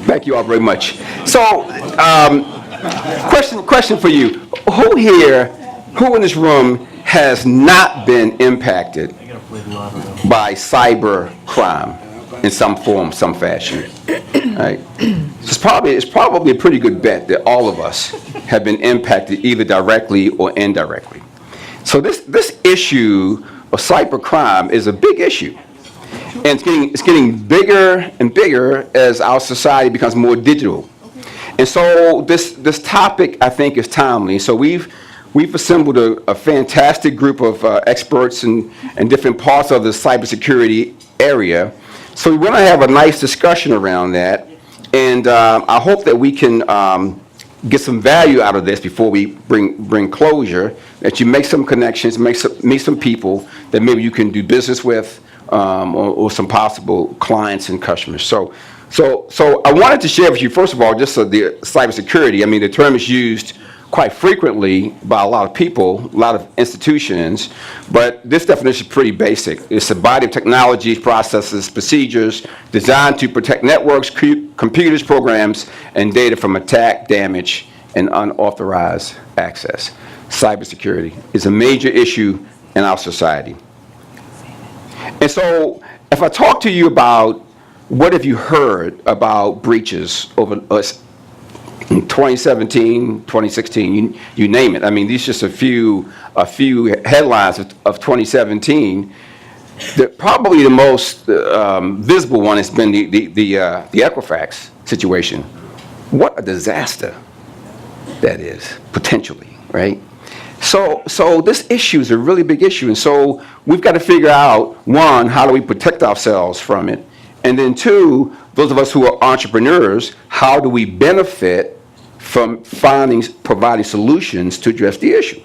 Thank you all very much. So, question for you. Who in this room has not been impacted by cyber crime in some form, some fashion? Right? It's probably a pretty good bet that all of us have been impacted either directly or indirectly. So this issue of cyber crime is a big issue. And it's getting bigger and bigger as our society becomes more digital. And so this topic, I think, is timely. So we've assembled a fantastic group of experts in different parts of the cybersecurity area. So we want to have a nice discussion around that. And I hope that we can get some value out of this before we bring closure, that you make some connections, meet some people that maybe you can do business with, or some possible clients and customers. So I wanted to share with you, first of all, just the cybersecurity. I mean, the term is used quite frequently by a lot of people, a lot of institutions, but this definition is pretty basic. It's a body of technologies, processes, procedures designed to protect networks, computers, programs, and data from attack, damage, and unauthorized access. Cybersecurity is a major issue in our society. And so if I talk to you about what have you heard about breaches over us in 2017, 2016, you name it. I mean, these are just a few headlines of 2017. Probably the most visible one has been the Equifax situation. What a disaster that is, potentially, right? So this issue is a really big issue, and so we've got to figure out, one, how do we protect ourselves from it, and then two, those of us who are entrepreneurs, how do we benefit from providing solutions to address the issue?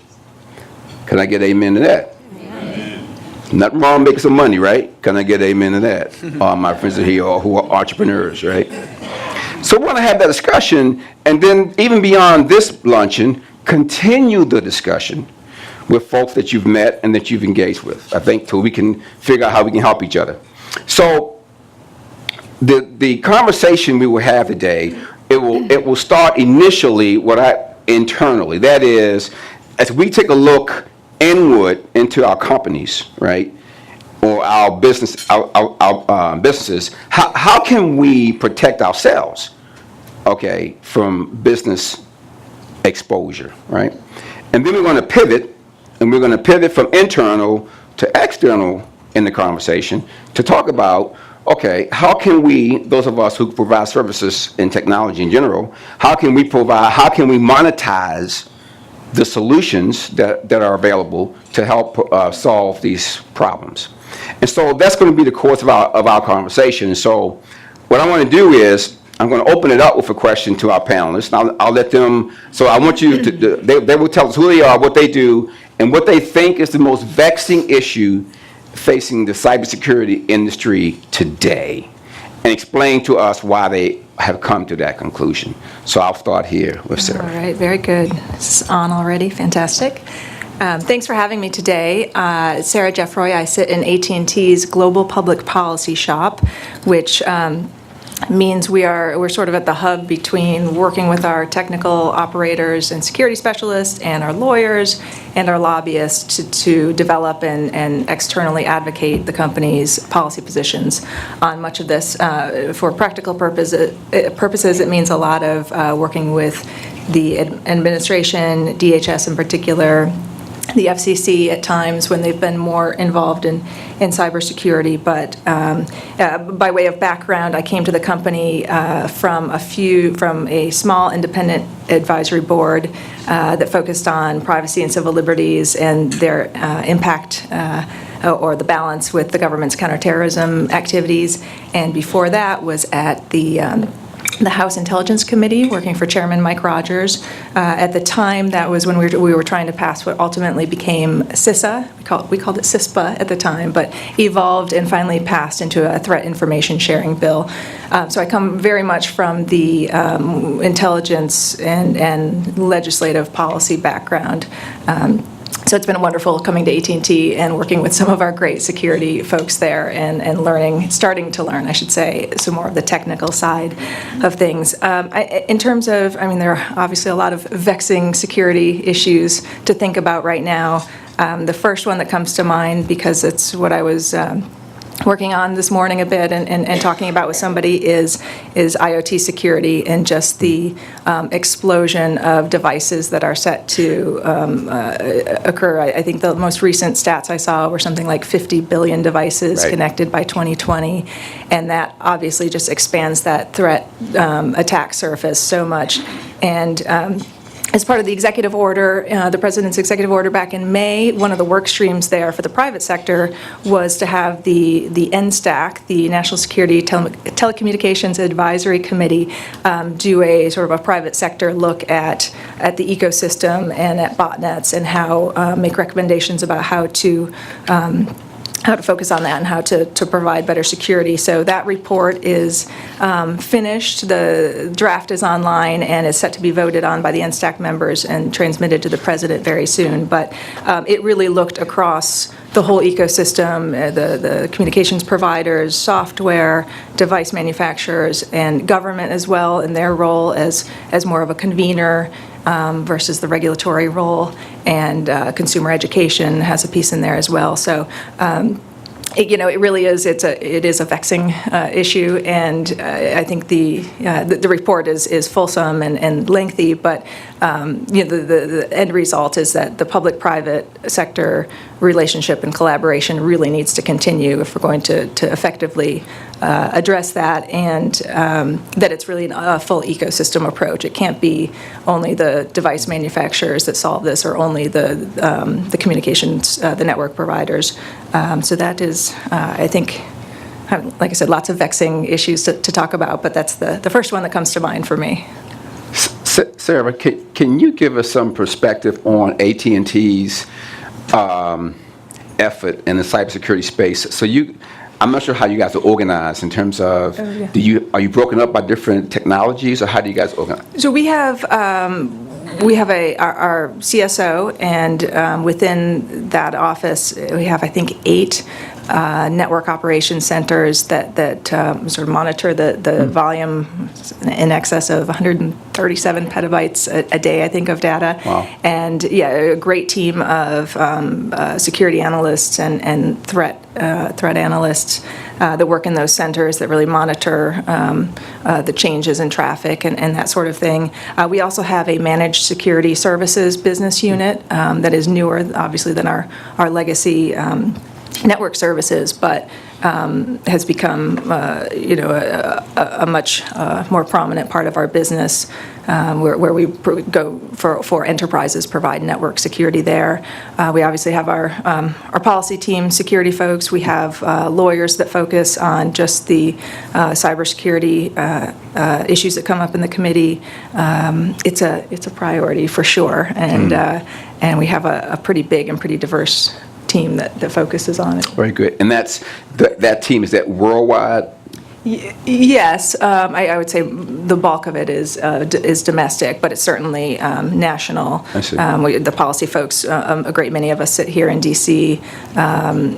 Can I get amen to that? Amen. Nothing wrong making some money, right? Can I get amen to that? All my friends are here who are entrepreneurs, right? So we want to have that discussion, and then even beyond this luncheon, continue the discussion with folks that you've met and that you've engaged with, I think, till we can figure out how we can help each other. So the conversation we will have today, it will start initially internally. That is, as we take a look inward into our companies, right, or our business, our businesses, how can we protect ourselves, okay, from business exposure, right? And then we're going to pivot, and we're going to pivot from internal to external in the conversation to talk about, okay, how can we, those of us who provide services in technology in general, how can we monetize the solutions that are available to help solve these problems? And so that's going to be the course of our conversation. And so what I want to do is, I'm going to open it up with a question to our panelists. I'll let them, so I want you to, they will tell us who they are, what they do, and what they think is the most vexing issue facing the cybersecurity industry today, and explain to us why they have come to that conclusion. So I'll start here with Sarah. All right, very good. This is on already, fantastic. Thanks for having me today. Sarah Jeffroy, I sit in AT&T's Global Public Policy Shop, which means we're sort of at the hub between working with our technical operators and security specialists and our lawyers and our lobbyists to develop and externally advocate the company's policy positions on much of this. For practical purposes, it means a lot of working with the administration, DHS in particular, the FCC at times when they've been more involved in cybersecurity. But by way of background, I came to the company from a small independent advisory board that focused on privacy and civil liberties and their impact or the balance with the government's counterterrorism activities. And before that was at the House Intelligence Committee, working for Chairman Mike Rogers. At the time, that was when we were trying to pass what ultimately became CISA. We called it CISPA at the time, but evolved and finally passed into a threat information sharing bill. So I come very much from the intelligence and legislative policy background. So it's been wonderful coming to AT&T and working with some of our great security folks there and learning, starting to learn, I should say, some more of the technical side of things. In terms of, there are obviously a lot of vexing security issues to think about right now. The first one that comes to mind, because it's what I was working on this morning a bit and talking about with somebody, is IoT security and just the explosion of devices that are set to occur. I think the most recent stats I saw were something like 50 billion devices connected by 2020, and that obviously just expands that threat attack surface so much. And as part of the executive order, the President's executive order back in May, one of the work streams there for the private sector was to have the NSTAC, the National Security Telecommunications Advisory Committee, do a sort of a private sector look at the ecosystem and at botnets and how make recommendations about how to focus on that and how to provide better security. So that report is finished. The draft is online and is set to be voted on by the NSTAC members and transmitted to the President very soon. But it really looked across the whole ecosystem, the communications providers, software, device manufacturers, and government as well in their role as more of a convener versus the regulatory role, and consumer education has a piece in there as well. So, it really is. It is a vexing issue, and I think the report is fulsome and lengthy. But the end result is that the public-private sector relationship and collaboration really needs to continue if we're going to effectively address that, and that it's really a full ecosystem approach. It can't be only the device manufacturers that solve this, or only the communications, the network providers. So that is, I think, like I said, lots of vexing issues to talk about, but that's the first one that comes to mind for me. Sarah, can you give us some perspective on AT&T's effort in the cybersecurity space? So I'm not sure how you guys are organized in terms of, are you broken up by different technologies, or how do you guys organize? So we have our CSO, and within that office, we have, I think, 8 network operation centers that sort of monitor the volume in excess of 137 petabytes a day, I think, of data. Wow. And a great team of security analysts and threat analysts that work in those centers that really monitor the changes in traffic and that sort of thing. We also have a managed security services business unit that is newer, obviously, than our legacy network services, but has become, a much more prominent part of our business, where we go for enterprises, provide network security there. We obviously have our policy team, security folks. We have lawyers that focus on just the cybersecurity issues that come up in the committee. It's a priority for sure, and we have a pretty big and pretty diverse team that focuses on it. Very good. And that team, is that worldwide? Yes, I would say the bulk of it is domestic, but it's certainly national. I see. The policy folks, a great many of us sit here in D.C. A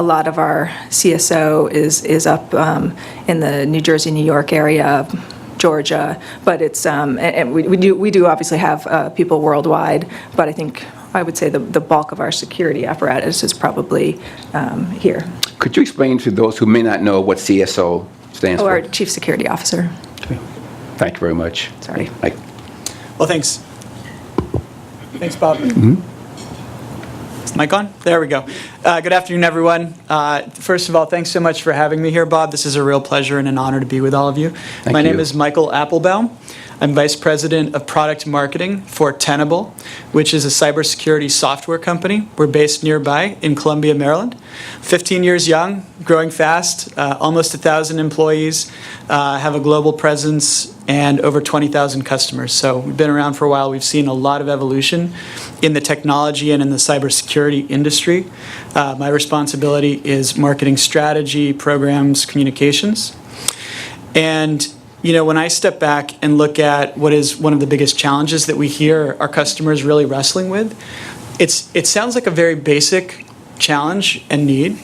lot of our CSO is up in the New Jersey, New York area, Georgia, but it's and we do obviously have people worldwide, but I would say the bulk of our security apparatus is probably here. Could you explain to those who may not know what CSO stands for? Our Chief Security Officer. Okay. Thank you very much. Sorry. Well, thanks. Thanks, Bob. Is the mic on? There we go. Good afternoon, everyone. First of all, thanks so much for having me here, Bob. This is a real pleasure and an honor to be with all of you. My name is Michael Applebaum. I'm Vice President of Product Marketing for Tenable, which is a cybersecurity software company. We're based nearby in Columbia, Maryland. 15 years young, growing fast, almost 1,000 employees, have a global presence, and over 20,000 customers. So we've been around for a while. We've seen a lot of evolution in the technology and in the cybersecurity industry. My responsibility is marketing strategy, programs, communications. And when I step back and look at what is one of the biggest challenges that we hear our customers really wrestling with, it sounds like a very basic challenge and need,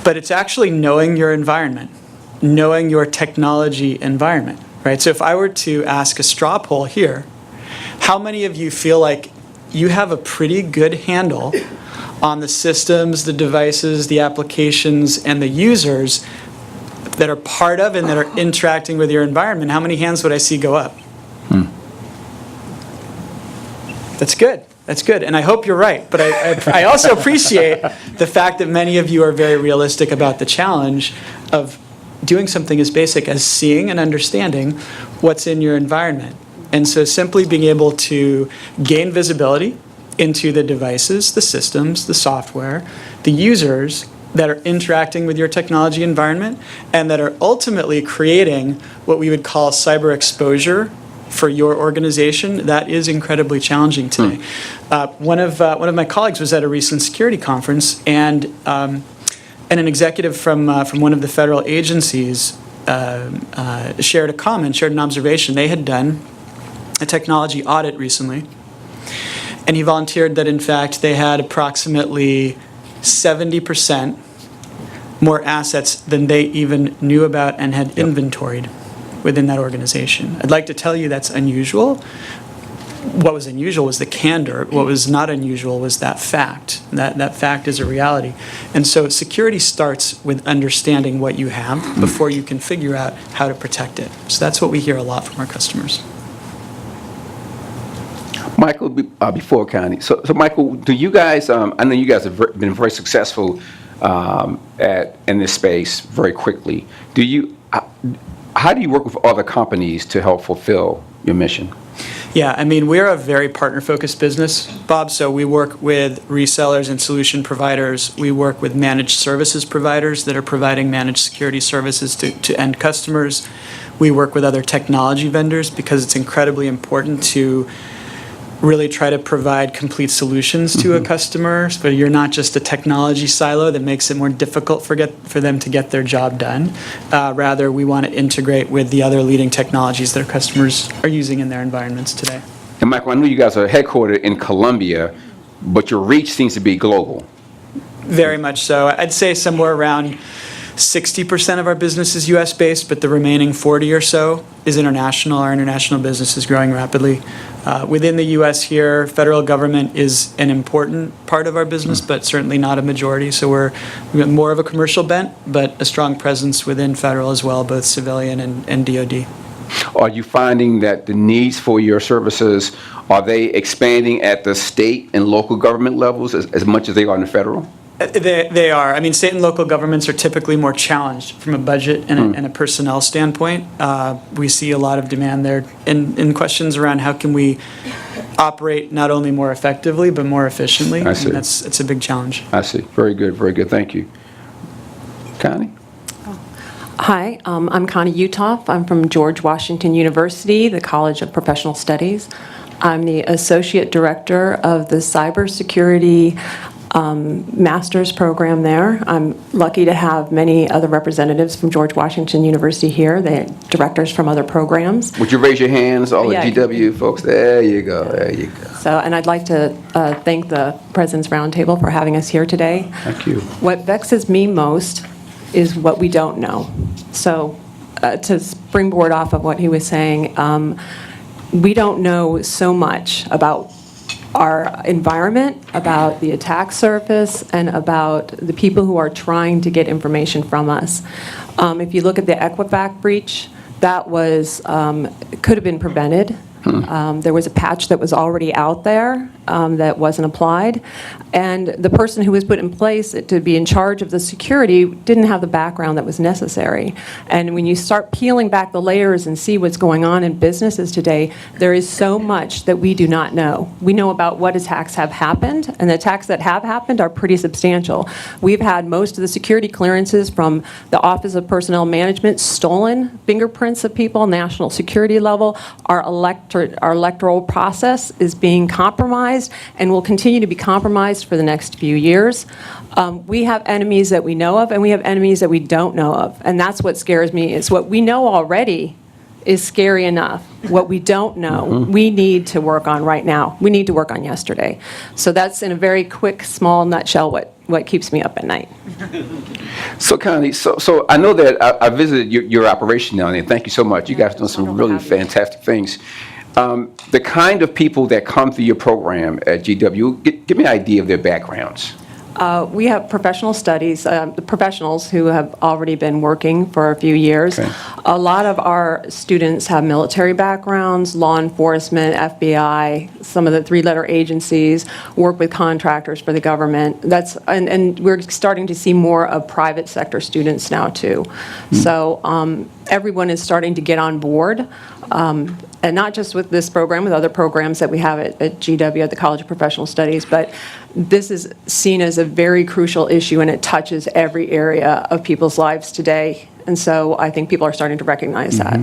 but it's actually knowing your environment, knowing your technology environment, right? So if I were to ask a straw poll here, how many of you feel like you have a pretty good handle on the systems, the devices, the applications, and the users that are part of and that are interacting with your environment? How many hands would I see go up? That's good. That's good. And I hope you're right. But I also appreciate the fact that many of you are very realistic about the challenge of doing something as basic as seeing and understanding what's in your environment. And so simply being able to gain visibility into the devices, the systems, the software, the users that are interacting with your technology environment and that are ultimately creating what we would call cyber exposure for your organization, that is incredibly challenging today. One of my colleagues was at a recent security conference, and an executive from one of the federal agencies shared an observation. They had done a technology audit recently, and he volunteered that in fact they had approximately 70% more assets than they even knew about and had inventoried within that organization. I'd like to tell you that's unusual. What was unusual was the candor. What was not unusual was that fact. That fact is a reality. And so security starts with understanding what you have before you can figure out how to protect it. So that's what we hear a lot from our customers. Michael, before Connie, so Michael, do you guys, I know you guys have been very successful in this space very quickly. How do you work with other companies to help fulfill your mission? Yeah, I mean, we're a very partner-focused business, Bob, so we work with resellers and solution providers. We work with managed services providers that are providing managed security services to end customers. We work with other technology vendors because it's incredibly important to really try to provide complete solutions to a customer, so you're not just a technology silo that makes it more difficult for them to get their job done. Rather, we want to integrate with the other leading technologies that our customers are using in their environments today. And Michael, I know you guys are headquartered in Colombia, but your reach seems to be global. Very much so. I'd say somewhere around 60% of our business is US-based, but the remaining 40 or so is international. Our international business is growing rapidly. Within the US here, federal government is an important part of our business, but certainly not a majority. So we've got more of a commercial bent, but a strong presence within federal as well, both civilian and DoD. Are you finding that the needs for your services, are they expanding at the state and local government levels as much as they are in the federal? They are. I mean, state and local governments are typically more challenged from a budget and a personnel standpoint. We see a lot of demand there and questions around how can we operate not only more effectively, but more efficiently. I see. And it's a big challenge. I see. Very good, very good. Thank you. Connie? Hi, I'm Connie Utoff. I'm from George Washington University, the College of Professional Studies. I'm the Associate Director of the Cybersecurity master's program there. I'm lucky to have many other representatives from George Washington University here, the directors from other programs. Would you raise your hands, all the Yeah. GW folks? There you go, there you go. So, and I'd like to thank the President's Roundtable for having us here today. Thank you. What vexes me most is what we don't know. So, to springboard off of what he was saying, we don't know so much about our environment, about the attack surface, and about the people who are trying to get information from us. If you look at the Equifax breach, that was could have been prevented. There was a patch that was already out there that wasn't applied, and the person who was put in place to be in charge of the security didn't have the background that was necessary. And when you start peeling back the layers and see what's going on in businesses today, there is so much that we do not know. We know about what attacks have happened, and the attacks that have happened are pretty substantial. We've had most of the security clearances from the Office of Personnel Management stolen, fingerprints of people, national security level. Our electoral process is being compromised and will continue to be compromised for the next few years. We have enemies that we know of, and we have enemies that we don't know of. And that's what scares me, is what we know already is scary enough. What we don't know, we need to work on right now. We need to work on yesterday. So that's in a very quick, small nutshell what keeps me up at night. So Connie, so I know that I visited your operation down there. Thank you so much. You guys have done some really fantastic things. The kind of people that come through your program at GW, give me an idea of their backgrounds. We have professional studies, the professionals who have already been working for a few years. Okay. A lot of our students have military backgrounds, law enforcement, FBI, some of the three-letter agencies, work with contractors for the government. And we're starting to see more of private sector students now, too. So everyone is starting to get on board. And not just with this program, with other programs that we have at GW, at the College of Professional Studies, but this is seen as a very crucial issue, and it touches every area of people's lives today. And so I think people are starting to recognize that.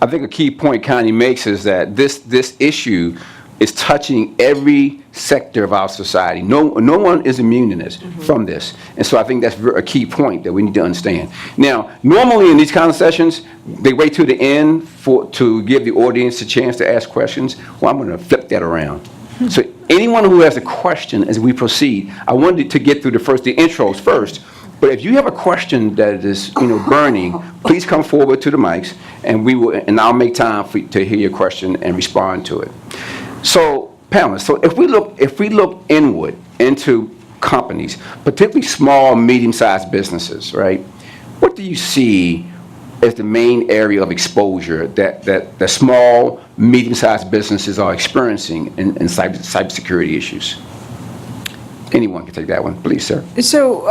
I think a key point Connie makes is that this issue is touching every sector of our society. No one is immune in this, from this. And so I think that's a key point that we need to understand. Now, normally in these kind of sessions, they wait till the end to give the audience a chance to ask questions. Well, I'm going to flip that around. So anyone who has a question as we proceed, I wanted to get through the intros first. But if you have a question that is, burning, please come forward to the mics, and I'll make time to hear your question and respond to it. So, panelists, so if we look inward into companies, particularly small, medium-sized businesses, right? What do you see as the main area of exposure that the small, medium-sized businesses are experiencing in cybersecurity issues? Anyone can take that one, please, sir. So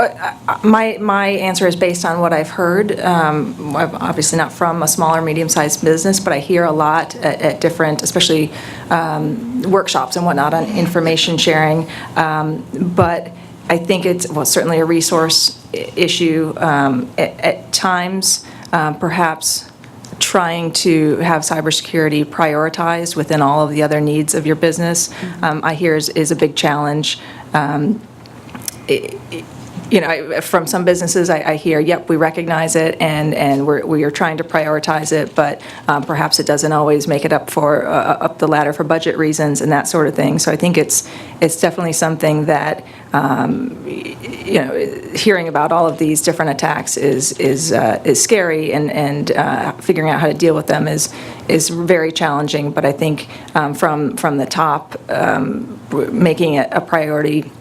my answer is based on what I've heard. I'm obviously not from a small or medium-sized business, but I hear a lot at different, especially workshops and whatnot on information sharing. But I think it's, certainly a resource issue. At times, perhaps trying to have cybersecurity prioritized within all of the other needs of your business, I hear is a big challenge. From some businesses, I hear, yep, we recognize it, and we are trying to prioritize it, but perhaps it doesn't always make it up the ladder for budget reasons and that sort of thing. So I think it's definitely something that hearing about all of these different attacks is scary, and figuring out how to deal with them is very challenging. But I think from the top, making it a priority,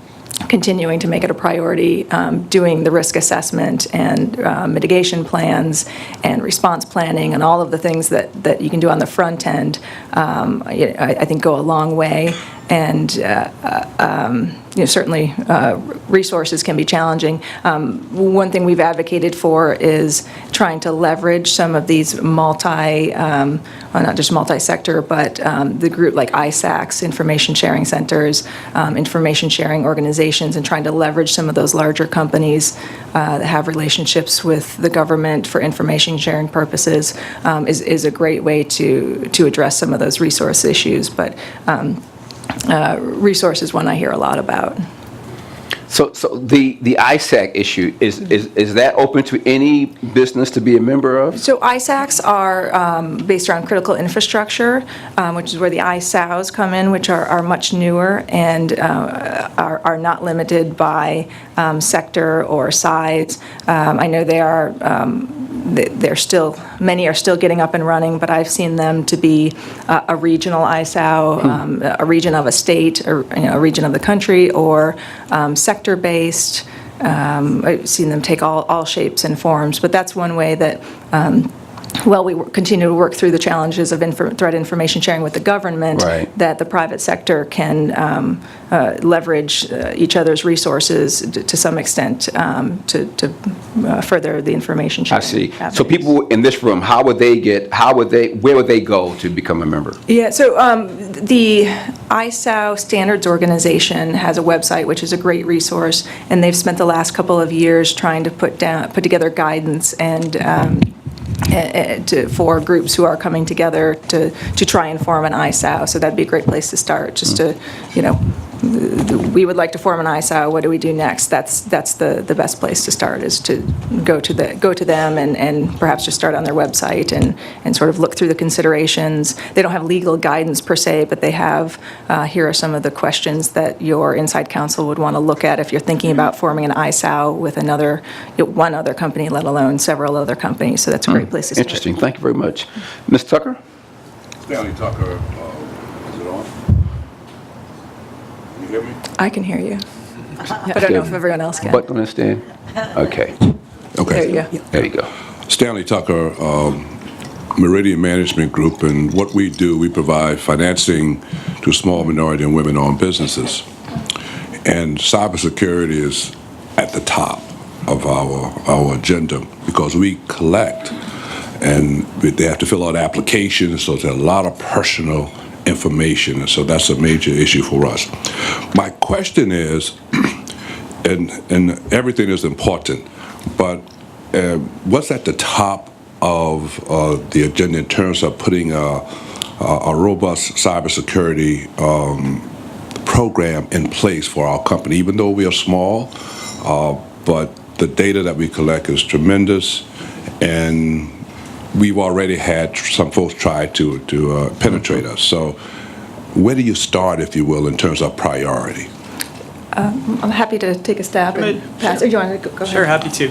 continuing to make it a priority, doing the risk assessment and mitigation plans and response planning and all of the things that you can do on the front end, I think go a long way. And certainly resources can be challenging. One thing we've advocated for is trying to leverage some of these not just multi-sector, but the group like ISACs, information sharing centers, information sharing organizations, and trying to leverage some of those larger companies that have relationships with the government for information sharing purposes is a great way to address some of those resource issues. But resource is one I hear a lot about. So the ISAC issue, is that open to any business to be a member of? So ISACs are based around critical infrastructure, which is where the ISOWs come in, which are much newer and are not limited by sector or size. I know they are. Many are still getting up and running, but I've seen them to be a regional ISOW, a region of a state, or a region of the country, or sector-based. I've seen them take all shapes and forms, but that's one way that we continue to work through the challenges of threat information sharing with the government, right, that the private sector can leverage each other's resources to some extent to further the information sharing. I see. avenues. So people in this room, where would they go to become a member? Yeah, so the ISOW Standards Organization has a website, which is a great resource, and they've spent the last couple of years trying to put together guidance and for groups who are coming together to try and form an ISOW. So that'd be a great place to start, just to we would like to form an ISO, what do we do next? That's the best place to start, is to go to them and perhaps just start on their website and sort of look through the considerations. They don't have legal guidance per se, but they have, here are some of the questions that your inside counsel would want to look at if you're thinking about forming an ISO with one other company, let alone several other companies. So that's a great place to start. Interesting. Thank you very much. Ms. Tucker? Stanley Tucker, is it on? Can you hear me? I can hear you, but I don't know if everyone else can. But understand? Okay. There you go. There you go. Stanley Tucker, Meridian Management Group, and what we do, we provide financing to small minority and women-owned businesses. And cybersecurity is at the top of our agenda because we collect, and they have to fill out applications, so there's a lot of personal information, and so that's a major issue for us. My question is, and everything is important, but what's at the top of the agenda in terms of putting a robust cybersecurity program in place for our company, even though we are small, but the data that we collect is tremendous, and we've already had some folks try to penetrate us. So where do you start, if you will, in terms of priority? I'm happy to take a stab and pass. Or do you want to go ahead? Sure, happy to.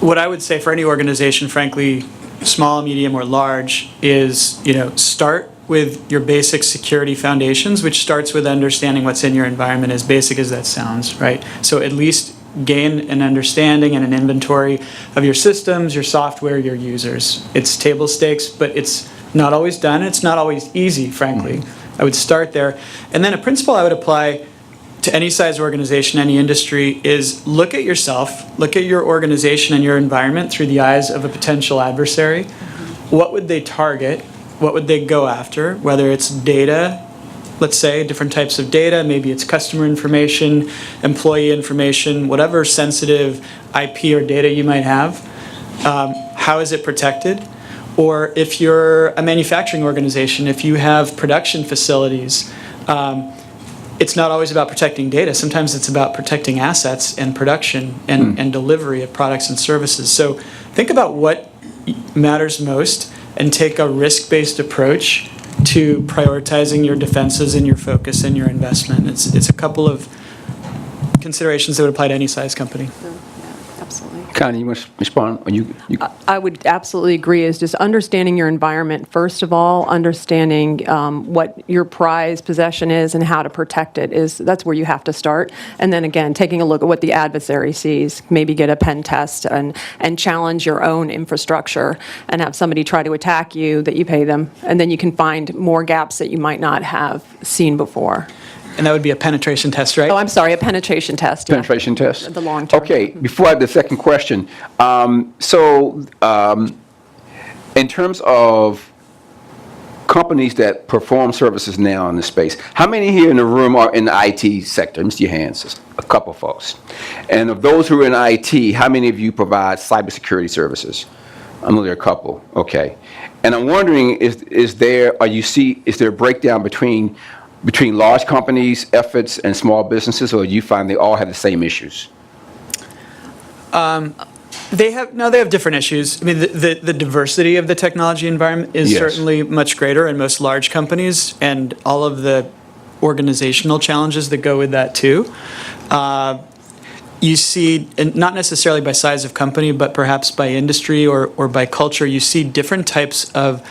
What I would say for any organization, frankly, small, medium, or large, is, start with your basic security foundations, which starts with understanding what's in your environment, as basic as that sounds, right? So at least gain an understanding and an inventory of your systems, your software, your users. It's table stakes, but it's not always done. It's not always easy, frankly. I would start there. And then a principle I would apply to any size organization, any industry, is look at yourself, look at your organization and your environment through the eyes of a potential adversary. What would they target? What would they go after? Whether it's data, let's say, different types of data, maybe it's customer information, employee information, whatever sensitive IP or data you might have. How is it protected? Or if you're a manufacturing organization, if you have production facilities, it's not always about protecting data. Sometimes it's about protecting assets and production and delivery of products and services. So think about what matters most and take a risk-based approach to prioritizing your defenses and your focus and your investment. It's a couple of considerations that would apply to any size company. Absolutely. Connie, you want to respond? Or you I would absolutely agree, is just understanding your environment, first of all, understanding what your prized possession is and how to protect it, that's where you have to start. And then again, taking a look at what the adversary sees, maybe get a pen test and challenge your own infrastructure and have somebody try to attack you that you pay them, and then you can find more gaps that you might not have seen before. And that would be a penetration test, right? Oh, I'm sorry, a penetration test. yeah. penetration test? The long term. Okay, before I have the second question, in terms of companies that perform services now in this space, how many here in the room are in the IT sector? Let me see your hands, just a couple folks. And of those who are in IT, how many of you provide cybersecurity services? I know there are a couple, okay. And I'm wondering, is there a breakdown between large companies' efforts and small businesses, or do you find they all have the same issues? They have different issues. I mean, the diversity of the technology environment is Yes. certainly much greater in most large companies, and all of the organizational challenges that go with that too. You see, and not necessarily by size of company, but perhaps by industry or by culture, you see different types of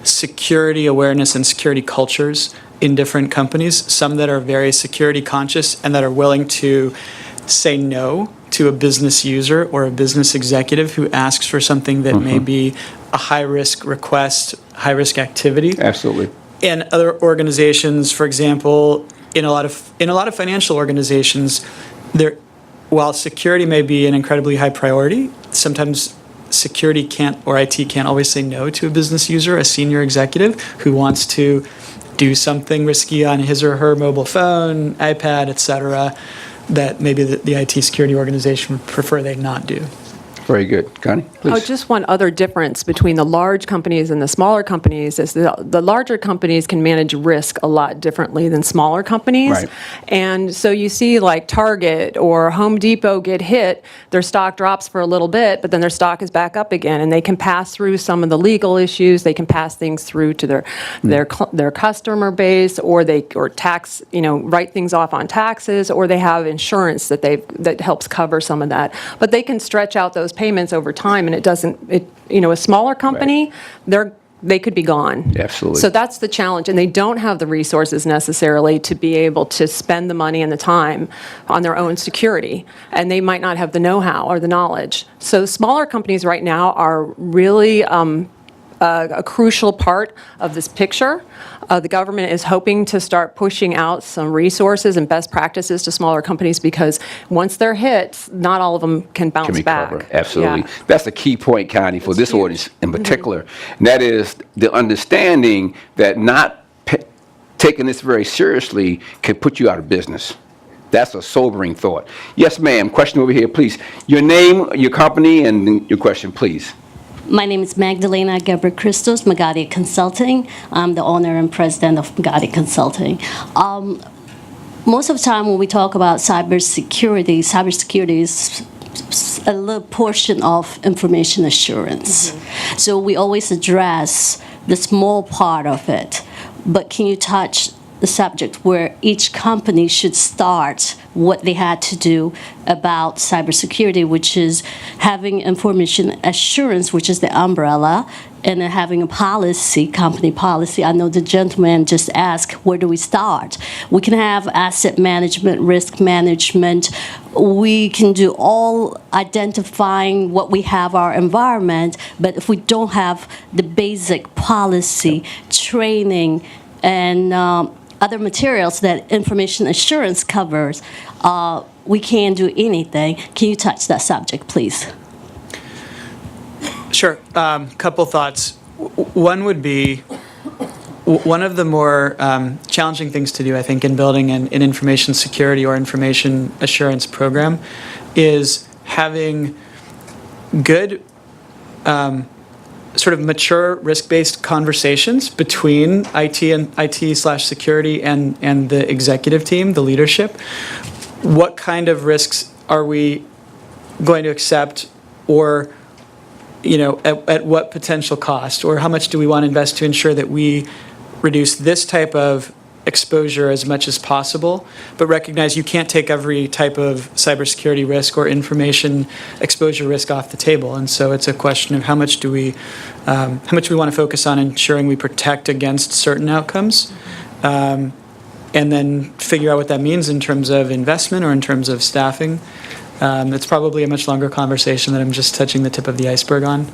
security awareness and security cultures in different companies, some that are very security conscious and that are willing to say no to a business user or a business executive who asks for something that may be a high-risk request, high-risk activity. Absolutely. And other organizations, for example, in a lot of financial organizations, while security may be an incredibly high priority, sometimes security can't, or IT can't always say no to a business user, a senior executive who wants to do something risky on his or her mobile phone, iPad, etc., that maybe the IT security organization would prefer they not do. Very good. Connie? please. just one other difference between the large companies and the smaller companies is the larger companies can manage risk a lot differently than smaller companies. Right. And so you see like Target or Home Depot get hit, their stock drops for a little bit, but then their stock is back up again, and they can pass through some of the legal issues, they can pass things through to their customer base, or tax, write things off on taxes, or they have insurance that helps cover some of that. But they can stretch out those payments over time, and a smaller company, they could be gone. Absolutely. So that's the challenge, and they don't have the resources necessarily to be able to spend the money and the time on their own security, and they might not have the know-how or the knowledge. So smaller companies right now are really a crucial part of this picture. The government is hoping to start pushing out some resources and best practices to smaller companies, because once they're hit, not all of them can bounce Can be back. covered. Absolutely. Yeah. That's a key point, Connie, for this audience in particular. And that is the understanding that not taking this very seriously can put you out of business. That's a sobering thought. Yes, ma'am. Question over here, please. Your name, your company, and your question, please. My name is Magdalena Gebre-Christos, Magadi Consulting. I'm the owner and president of Magadi Consulting. Most of the time when we talk about cybersecurity is a little portion of information assurance. So we always address the small part of it. But can you touch the subject where each company should start what they had to do about cybersecurity, which is having information assurance, which is the umbrella, and then having a policy, company policy. I know the gentleman just asked, where do we start? We can have asset management, risk management. We can do all identifying what we have our environment, but if we don't have the basic policy, training, and other materials that information assurance covers, we can't do anything. Can you touch that subject, please? Sure. Couple thoughts. One would be, one of the more challenging things to do, I think, in building an information security or information assurance program is having good sort of mature risk-based conversations between IT/security and the executive team, the leadership. What kind of risks are we going to accept, or at what potential cost, or how much do we want to invest to ensure that we reduce this type of exposure as much as possible, but recognize you can't take every type of cybersecurity risk or information exposure risk off the table. And so it's a question of how much we want to focus on ensuring we protect against certain outcomes, and then figure out what that means in terms of investment or in terms of staffing. It's probably a much longer conversation that I'm just touching the tip of the iceberg on.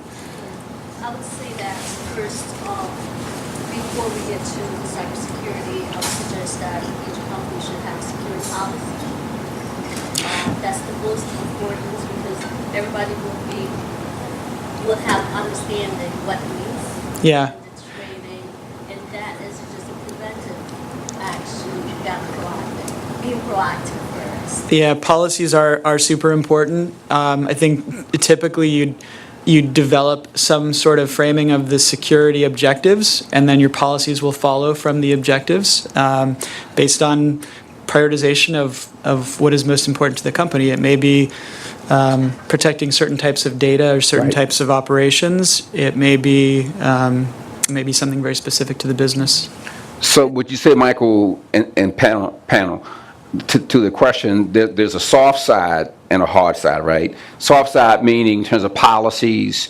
I would say that first, before we get to cybersecurity, I would suggest that each company should have a security policy. That's the most important, because everybody will have understanding what it means. Yeah. The training, and that is just a preventive action. You got proactive, being proactive first. Yeah, policies are super important. I think typically you'd develop some sort of framing of the security objectives, and then your policies will follow from the objectives based on prioritization of what is most important to the company. It may be protecting certain types of data or certain Right. types of operations. It may be something very specific to the business. So would you say, Michael and panel, to the question, there's a soft side and a hard side, right? Soft side meaning in terms of policies,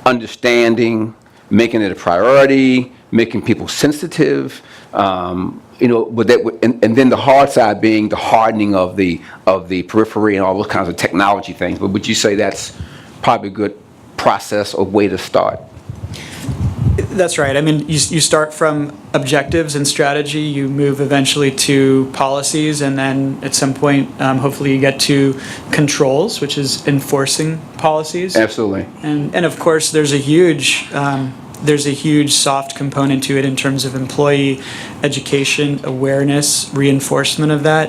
understanding, making it a priority, making people sensitive, but and then the hard side being the hardening of the periphery and all those kinds of technology things. But would you say that's probably a good process or way to start? That's right. I mean, you start from objectives and strategy, you move eventually to policies, and then at some point, hopefully you get to controls, which is enforcing policies. Absolutely. And of course, there's a huge soft component to it in terms of employee education, awareness, reinforcement of that.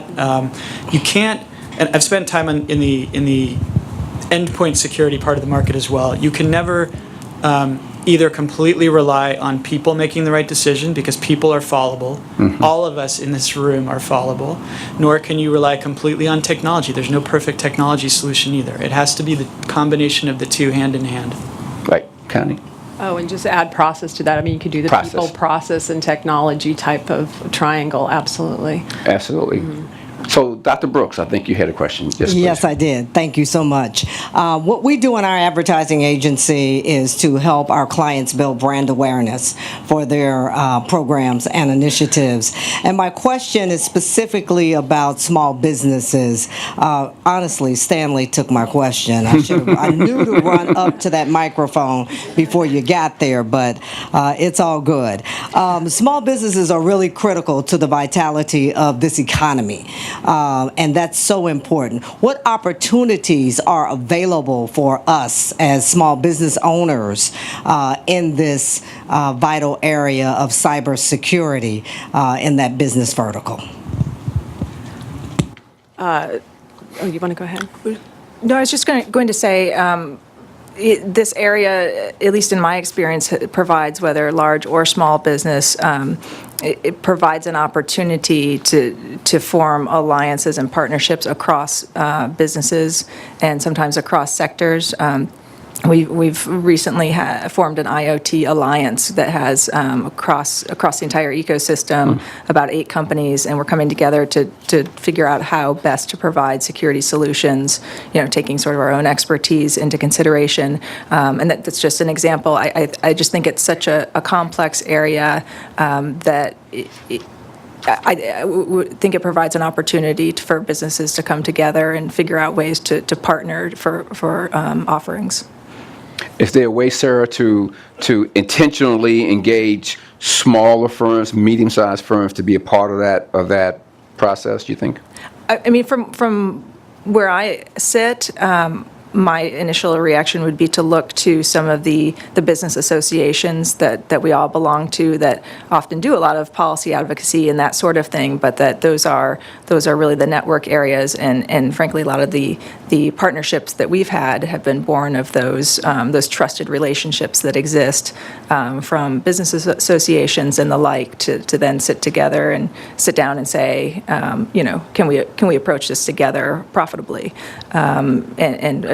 You can't, and I've spent time in the endpoint security part of the market as well. You can never either completely rely on people making the right decision, because people are fallible. All of us in this room are fallible. Nor can you rely completely on technology. There's no perfect technology solution either. It has to be the combination of the two hand in hand. Right, Connie? Oh, and just add process to that. I mean, you could do the Process. people, process, and technology type of triangle, absolutely. Absolutely. So, Dr. Brooks, I think you had a question. Yes, please. Yes, I did. Thank you so much. What we do in our advertising agency is to help our clients build brand awareness for their programs and initiatives. And my question is specifically about small businesses. Honestly, Stanley took my question. I knew to run up to that microphone before you got there, but it's all good. Small businesses are really critical to the vitality of this economy. And that's so important. What opportunities are available for us as small business owners in this vital area of cybersecurity in that business vertical? Oh, you want to go ahead? No, I was just going to say, this area, at least in my experience, it provides, whether large or small business, it provides an opportunity to form alliances and partnerships across businesses and sometimes across sectors. We've recently formed an IoT alliance that has across the entire ecosystem about 8 companies, and we're coming together to figure out how best to provide security solutions, taking sort of our own expertise into consideration. And that's just an example. I just think it's such a complex area that I think it provides an opportunity for businesses to come together and figure out ways to partner for offerings. Is there a way, Sarah, to intentionally engage smaller firms, medium-sized firms, to be a part of that process, do you think? I mean, from where I sit, my initial reaction would be to look to some of the business associations that we all belong to that often do a lot of policy advocacy and that sort of thing, but that those are really the network areas, and frankly, a lot of the partnerships that we've had have been born of those trusted relationships that exist from business associations and the like to then sit together and sit down and say, can we approach this together profitably?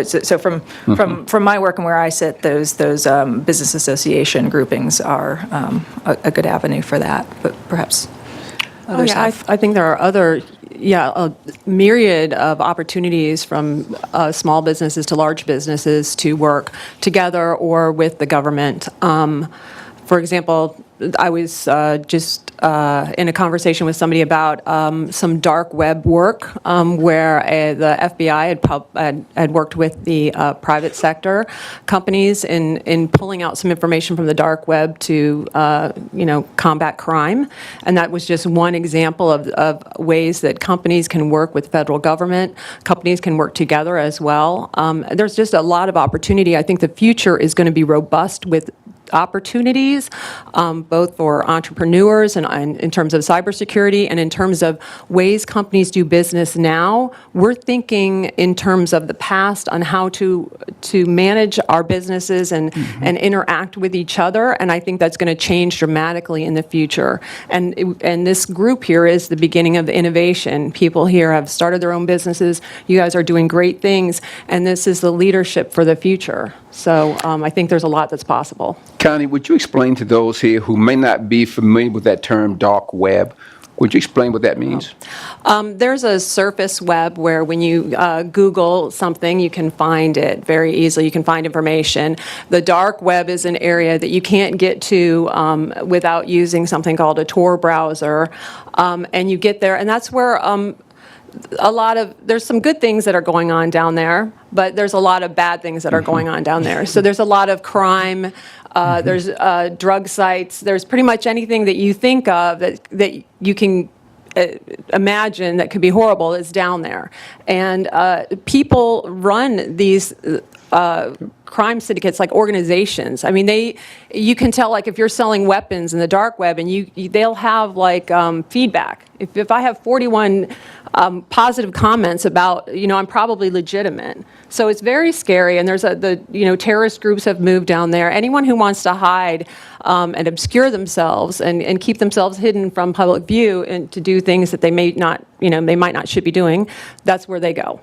So from my work and where I sit, those business association groupings are a good avenue for that, but perhaps others have. I think there are other, a myriad of opportunities from small businesses to large businesses to work together or with the government. For example, I was just in a conversation with somebody about some dark web work where the FBI had worked with the private sector companies in pulling out some information from the dark web to combat crime, and that was just one example of ways that companies can work with federal government. Companies can work together as well. There's just a lot of opportunity. I think the future is going to be robust with opportunities, both for entrepreneurs and in terms of cybersecurity and in terms of ways companies do business now. We're thinking in terms of the past on how to manage our businesses and interact with each other, and I think that's going to change dramatically in the future. And this group here is the beginning of innovation. People here have started their own businesses. You guys are doing great things, and this is the leadership for the future. So I think there's a lot that's possible. Connie, would you explain to those here who may not be familiar with that term dark web, would you explain what that means? There's a surface web where when you Google something, you can find it very easily. You can find information. The dark web is an area that you can't get to without using something called a Tor browser. And you get there, and that's where there's some good things that are going on down there, but there's a lot of bad things that are going on down there. So there's a lot of crime, there's drug sites, there's pretty much anything that you think of that you can imagine that could be horrible is down there. And people run these crime syndicates, like organizations. I mean, you can tell, like, if you're selling weapons in the dark web, and they'll have, like, feedback. If I have 41 positive comments about, I'm probably legitimate. So it's very scary, and there's terrorist groups have moved down there. Anyone who wants to hide and obscure themselves and keep themselves hidden from public view and to do things that they may not, should be doing, that's where they go.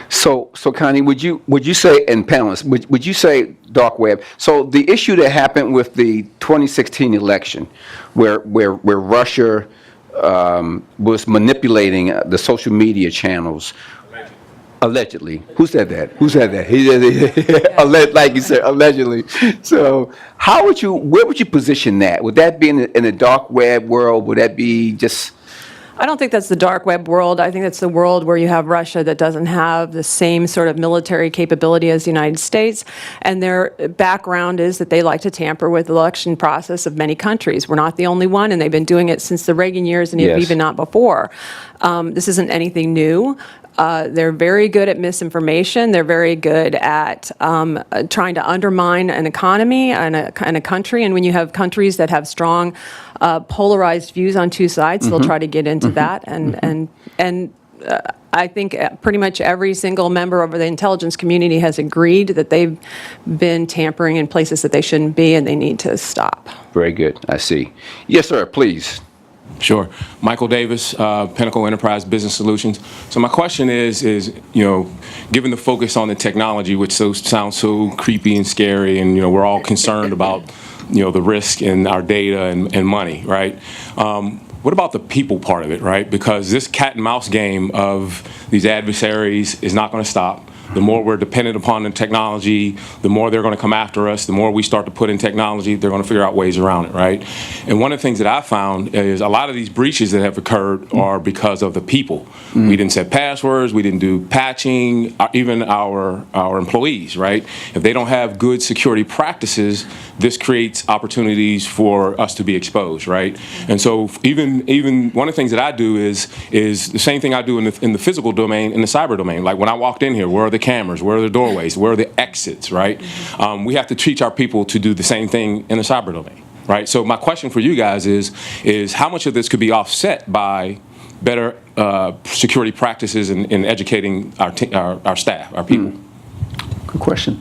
So Connie, would you say, and panelists, would you say dark web? So the issue that happened with the 2016 election, where Russia was manipulating the social media channels. Allegedly. Who said that? He said it. Like you said, allegedly. So where would you position that? Would that be in the dark web world? Would that be just... I don't think that's the dark web world. I think that's the world where you have Russia that doesn't have the same sort of military capability as the United States, and their background is that they like to tamper with the election process of many countries. We're not the only one, and they've been doing it since the Reagan years and even not before. This isn't anything new. They're very good at misinformation. They're very good at trying to undermine an economy and a country. And when you have countries that have strong polarized views on two sides, they'll try to get into that. And I think pretty much every single member of the intelligence community has agreed that they've been tampering in places that they shouldn't be, and they need to stop. Very good. I see. Yes, sir. Please. Sure. Michael Davis, Pinnacle Enterprise Business Solutions. So my question is, given the focus on the technology, which sounds so creepy and scary, and, we're all concerned about, the risk in our data and money, right? What about the people part of it, right? Because this cat and mouse game of these adversaries is not going to stop. The more we're dependent upon the technology, the more they're going to come after us. The more we start to put in technology, they're going to figure out ways around it, right? And one of the things that I found is a lot of these breaches that have occurred are because of the people. We didn't set passwords, we didn't do patching, even our employees, right? If they don't have good security practices, this creates opportunities for us to be exposed, right? And so even one of the things that I do is the same thing I do in the physical domain, in the cyber domain. Like when I walked in here, where are the cameras? Where are the doorways? Where are the exits, right? We have to teach our people to do the same thing in the cyber domain, right? So my question for you guys is how much of this could be offset by better security practices in educating our staff, our people? Good question.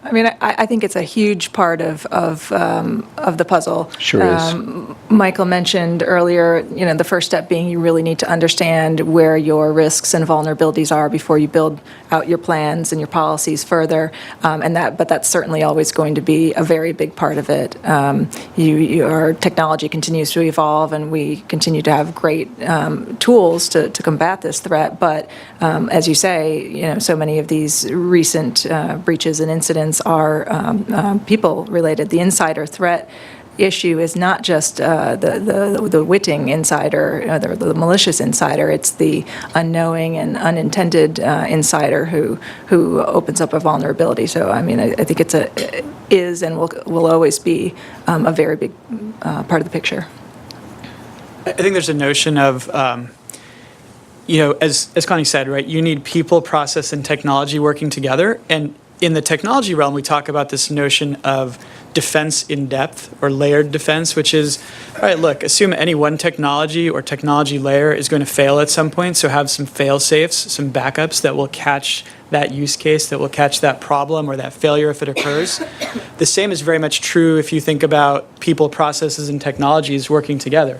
I mean, I think it's a huge part of the puzzle. Sure is. Michael mentioned earlier, the first step being you really need to understand where your risks and vulnerabilities are before you build out your plans and your policies further. But that's certainly always going to be a very big part of it. Our technology continues to evolve, and we continue to have great tools to combat this threat. But as you say, so many of these recent breaches and incidents are people-related. The insider threat issue is not just the witting insider, the malicious insider. It's the unknowing and unintended insider who opens up a vulnerability. So, I mean, I think it is and will always be a very big part of the picture. I think there's a notion of, as Connie said, right, you need people, process, and technology working together. And in the technology realm, we talk about this notion of defense in depth or layered defense, which is, all right, look, assume any one technology or technology layer is going to fail at some point, so have some fail safes, some backups that will catch that use case, that will catch that problem or that failure if it occurs. The same is very much true if you think about people, processes, and technologies working together.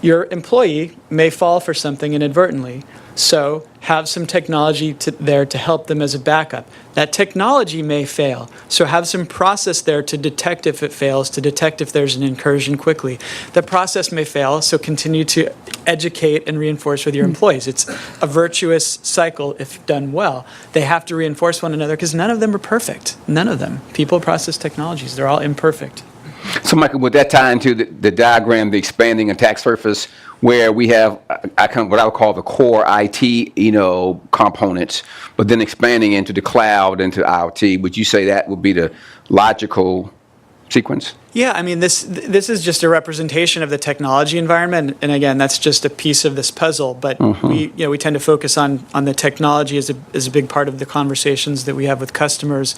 Your employee may fall for something inadvertently, so have some technology there to help them as a backup. That technology may fail, so have some process there to detect if it fails, to detect if there's an incursion quickly. The process may fail, so continue to educate and reinforce with your employees. It's a virtuous cycle if done well. They have to reinforce one another because none of them are perfect. None of them. People, process, technologies, they're all imperfect. So, Michael, would that tie into the diagram, the expanding attack surface, where we have what I would call the core IT, components, but then expanding into the cloud, into IoT? Would you say that would be the logical sequence? Yeah, I mean, this is just a representation of the technology environment, and again, that's just a piece of this puzzle. But we tend to focus on the technology as a big part of the conversations that we have with customers,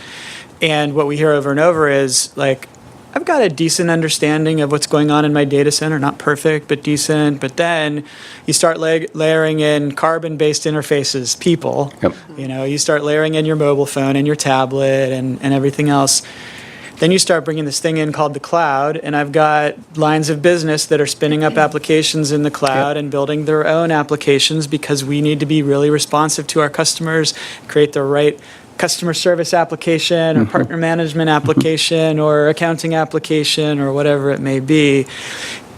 and what we hear over and over is like, I've got a decent understanding of what's going on in my data center, not perfect, but decent. But then you start layering in carbon-based interfaces, people. Yep. You start layering in your mobile phone and your tablet and everything else. Then you start bringing this thing in called the cloud, and I've got lines of business that are spinning up applications in the cloud and building their own applications because we need to be really responsive to our customers, create the right customer service application or partner management application or accounting application or whatever it may be.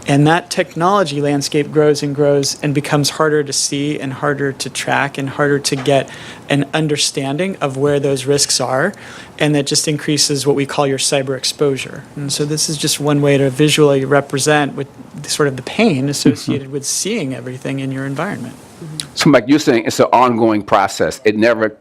And that technology landscape grows and becomes harder to see and harder to track and harder to get an understanding of where those risks are. And that just increases what we call your cyber exposure. And so this is just one way to visually represent with sort of the pain associated with seeing everything in your environment. So, Mike, you're saying it's an ongoing process. It never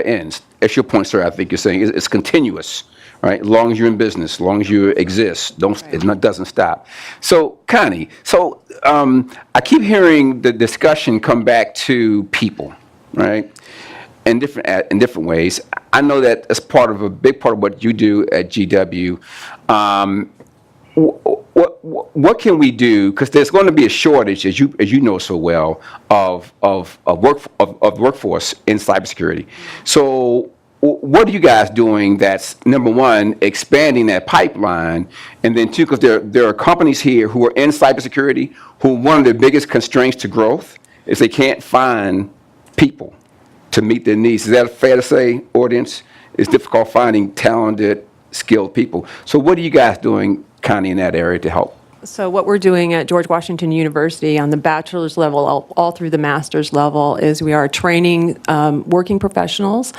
ends. That's your point, sir. I think you're saying it's continuous, right? As long as you're in business, as long as you exist, it doesn't stop. So, Connie, I keep hearing the discussion come back to people, right? In different ways. I know that as a big part of what you do at GW. What can we do? Because there's going to be a shortage, as you know so well, of workforce in cybersecurity. So, what are you guys doing? That's number one, expanding that pipeline, and then two, because there are companies here who are in cybersecurity who one of the biggest constraints to growth is they can't find people to meet their needs. Is that fair to say, audience? It's difficult finding talented, skilled people. So, what are you guys doing, Connie, in that area to help? So what we're doing at George Washington University on the bachelor's level, all through the master's level, is we are training working professionals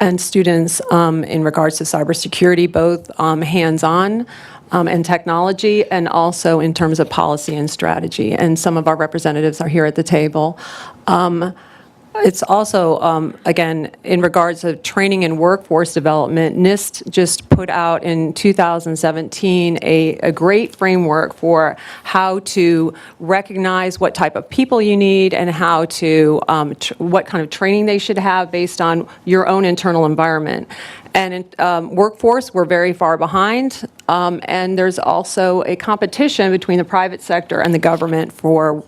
and students in regards to cybersecurity, both hands-on and technology, and also in terms of policy and strategy. And some of our representatives are here at the table. It's also, again, in regards to training and workforce development, NIST just put out in 2017 a great framework for how to recognize what type of people you need and how to, what kind of training they should have based on your own internal environment. And in workforce, we're very far behind, and there's also a competition between the private sector and the government for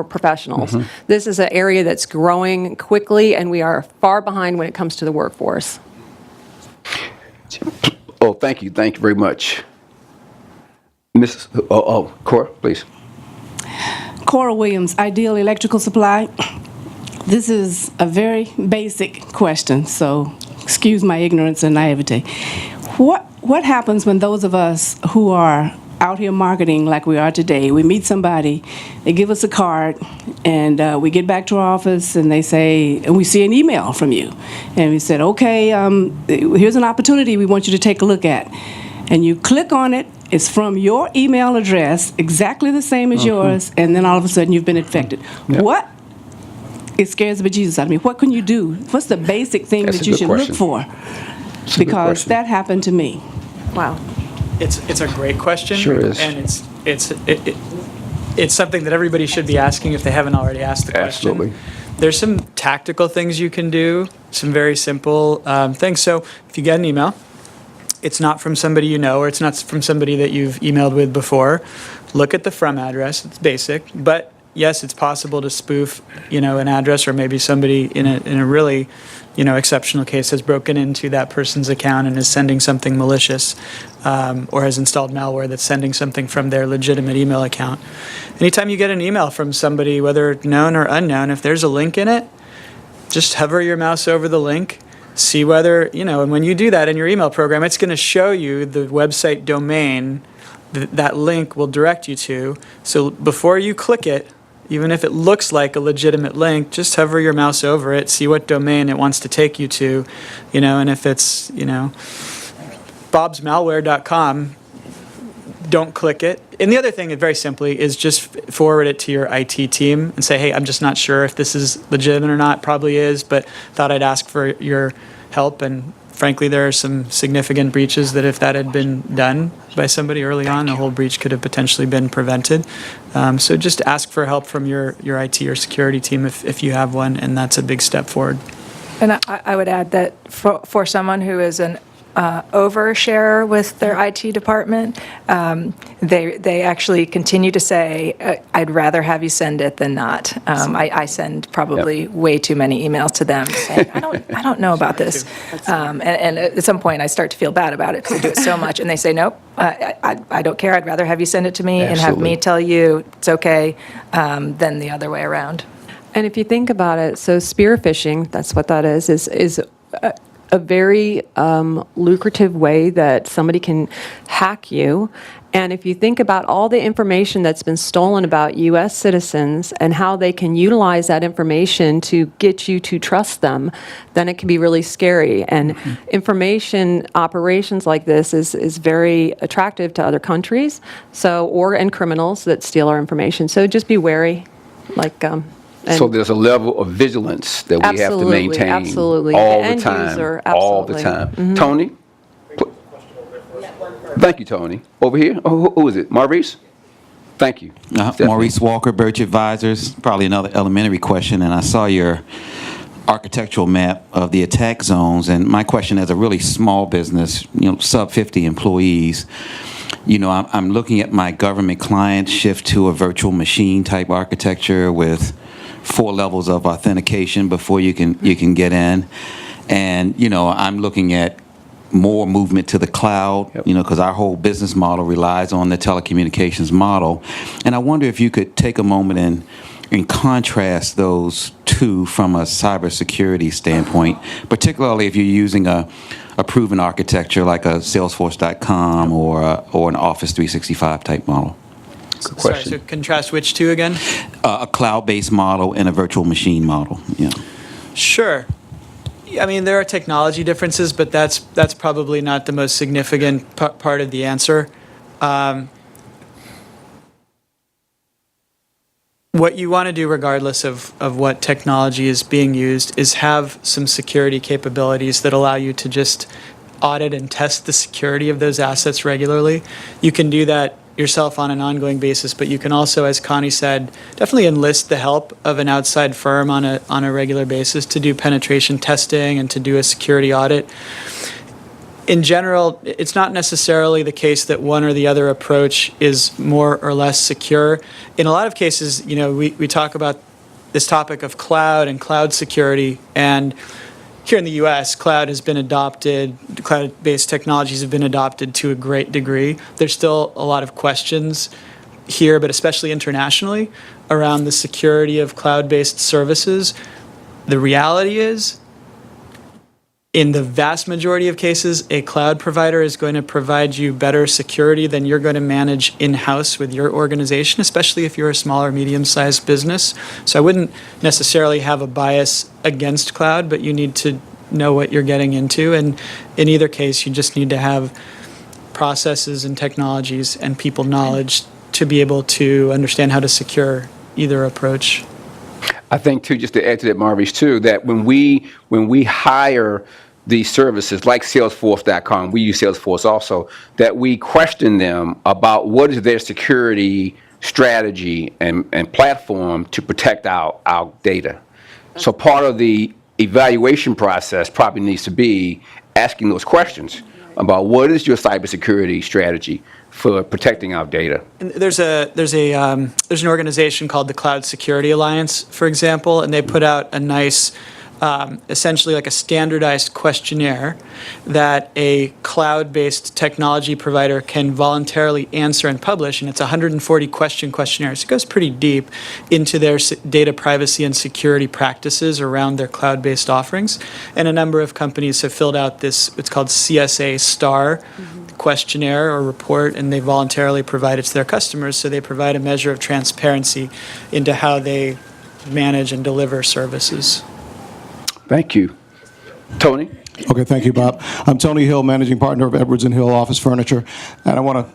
professionals. This is an area that's growing quickly, and we are far behind when it comes to the workforce. Oh, thank you very much. Mrs. Cora, please. Cora Williams, Ideal Electrical Supply. This is a very basic question, so excuse my ignorance and naivety. What happens when those of us who are out here marketing like we are today, we meet somebody, they give us a card, and we get back to our office and they say, and we see an email from you. And we said, okay, here's an opportunity we want you to take a look at. And you click on it, it's from your email address, exactly the same as yours, and then all of a sudden you've been infected. What? It scares the bejesus out of me. What can you do? What's the basic thing that you should look for? Because that happened to me. Wow. It's a great question. Sure is. And it's something that everybody should be asking if they haven't already asked the question. Absolutely. There's some tactical things you can do, some very simple things. So if you get an email, it's not from somebody you know, or it's not from somebody that you've emailed with before, look at the from address. It's basic, but yes, it's possible to spoof, an address, or maybe somebody in a really, exceptional case has broken into that person's account and is sending something malicious, or has installed malware that's sending something from their legitimate email account. Anytime you get an email from somebody, whether known or unknown, if there's a link in it, just hover your mouse over the link, see whether, and when you do that in your email program, it's going to show you the website domain that link will direct you to. So before you click it, even if it looks like a legitimate link, just hover your mouse over it, see what domain it wants to take you to, and if it's, bobsmalware.com, don't click it. And the other thing, very simply, is just forward it to your IT team and say, hey, I'm just not sure if this is legitimate or not. Probably is, but thought I'd ask for your help. And frankly, there are some significant breaches that if that had been done by somebody early on, the whole breach could have potentially been prevented. So just ask for help from your IT or security team if you have one, and that's a big step forward. And I would add that for someone who is an oversharer with their IT department, they actually continue to say, I'd rather have you send it than not. I send probably way too many emails to them saying, I don't know about this. And at some point, I start to feel bad about it because I do it so much. And they say, nope, I don't care. I'd rather have you send it to me and have me tell you it's okay than the other way around. And if you think about it, so spear phishing, that's what that is a very lucrative way that somebody can hack you. And if you think about all the information that's been stolen about U.S. citizens and how they can utilize that information to get you to trust them, then it can be really scary. And information operations like this is very attractive to other countries, and criminals that steal our information. So just be wary, So there's a level of vigilance that we have to maintain absolutely. all The the end time. user, All the absolutely. time. Tony? Thank you, Tony. Over here? Oh, who is it? Maurice? Thank you. Stephanie. Maurice Walker, Birch Advisors. Probably another elementary question, and I saw your architectural map of the attack zones, and my question as a really small business, sub 50 employees, I'm looking at my government clients shift to a virtual machine type architecture with 4 levels of authentication before you can get in, and I'm looking at more movement to the cloud, because our whole business model relies on the telecommunications model, and I wonder if you could take a moment and contrast those two from a cybersecurity standpoint, particularly if you're using a proven architecture like a Salesforce.com or an Office 365 type model. Good question. Sorry, so contrast which two again? A cloud-based model and a virtual machine model. Yeah. Sure. I mean, there are technology differences, but that's probably not the most significant part of the answer. What you want to do, regardless of what technology is being used, is have some security capabilities that allow you to just audit and test the security of those assets regularly. You can do that yourself on an ongoing basis, but you can also, as Connie said, definitely enlist the help of an outside firm on a regular basis to do penetration testing and to do a security audit. In general, it's not necessarily the case that one or the other approach is more or less secure. In a lot of cases, we talk about this topic of cloud and cloud security, and here in the U.S., cloud-based technologies have been adopted to a great degree. There's still a lot of questions here, but especially internationally, around the security of cloud-based services. The reality is, in the vast majority of cases, a cloud provider is going to provide you better security than you're going to manage in-house with your organization, especially if you're a small or medium-sized business. So I wouldn't necessarily have a bias against cloud, but you need to know what you're getting into. And in either case, you just need to have processes and technologies and people knowledge to be able to understand how to secure either approach. I think, too, just to add to that, Maurice, too, that when we hire these services like Salesforce.com, we use Salesforce also, that we question them about what is their security strategy and platform to protect our data. So part of the evaluation process probably needs to be asking those questions about what is your cybersecurity strategy for protecting our data. And there's an organization called the Cloud Security Alliance, for example, and they put out a nice, essentially like a standardized questionnaire that a cloud-based technology provider can voluntarily answer and publish, and it's a 140-question questionnaire. So it goes pretty deep into their data privacy and security practices around their cloud-based offerings. And a number of companies have filled out this, it's called CSA STAR questionnaire or report, and they voluntarily provide it to their customers, so they provide a measure of transparency into how they manage and deliver services. Thank you. Tony? Okay, thank you, Bob. I'm Tony Hill, Managing Partner of Edwards & Hill Office Furniture, and I want to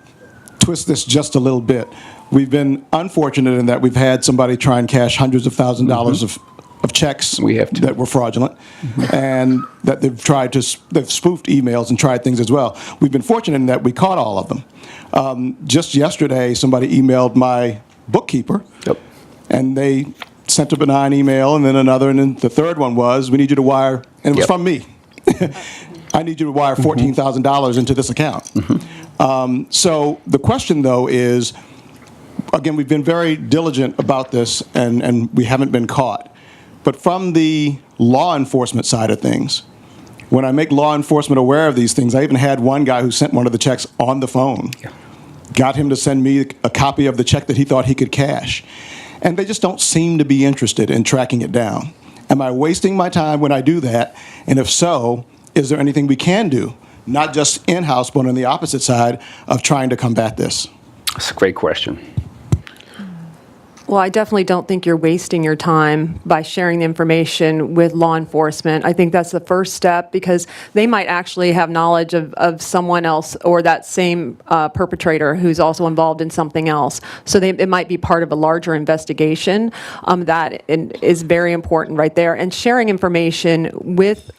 twist this just a little bit. We've been unfortunate in that we've had somebody try and cash hundreds of thousands of dollars of of checks We have to. that were fraudulent, and that they've spoofed emails and tried things as well. We've been fortunate in that we caught all of them. Just yesterday, somebody emailed my bookkeeper, Yep. and they sent a benign email, and then another, and then the third one was, we need you to wire, and it was Yep. from me. I need you to wire $14,000 into this account. So the question, though, is, again, we've been very diligent about this, and we haven't been caught. But from the law enforcement side of things, when I make law enforcement aware of these things, I even had one guy who sent one of the checks on the phone, got him to send me a copy of the check that he thought he could cash. And they just don't seem to be interested in tracking it down. Am I wasting my time when I do that? And if so, is there anything we can do, not just in-house, but on the opposite side of trying to combat this? That's a great question. Well, I definitely don't think you're wasting your time by sharing the information with law enforcement. I think that's the first step, because they might actually have knowledge of someone else or that same perpetrator who's also involved in something else. So it might be part of a larger investigation. That is very important right there. And sharing information with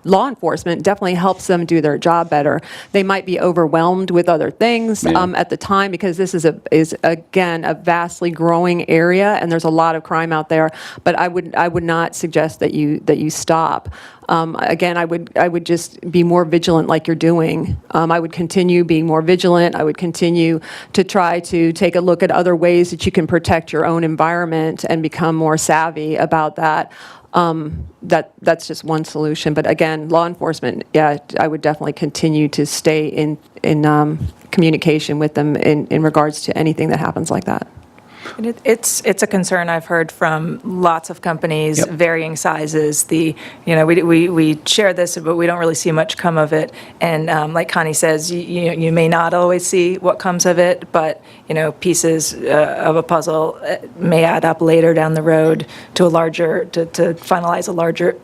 law enforcement definitely helps them do their job better. They might be overwhelmed with other things at the time, because this is again a vastly growing area, and there's a lot of crime out there. But I would not suggest that you stop. Again, I would just be more vigilant, like you're doing. I would continue being more vigilant. I would continue to try to take a look at other ways that you can protect your own environment and become more savvy about that. That's just one solution. But again, law enforcement, yeah, I would definitely continue to stay in communication with them in regards to anything that happens like that. And it's a concern I've heard from lots of companies, Yep. varying sizes. We share this, but we don't really see much come of it. And like Connie says, you may not always see what comes of it, but pieces of a puzzle may add up later down the road to to finalize a larger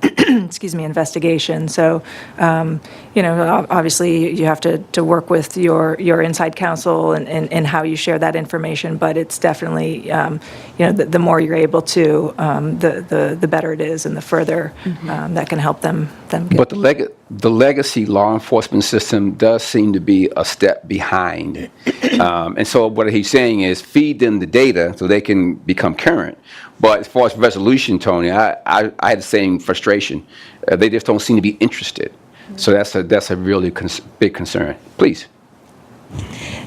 investigation. So obviously you have to work with your inside counsel and how you share that information, but it's definitely the more you're able to, the better it is, and the further that can help them get. But the legacy law enforcement system does seem to be a step behind. And so what he's saying is feed them the data so they can become current. But as far as resolution, Tony, I had the same frustration. They just don't seem to be interested. So that's a really big concern. Please.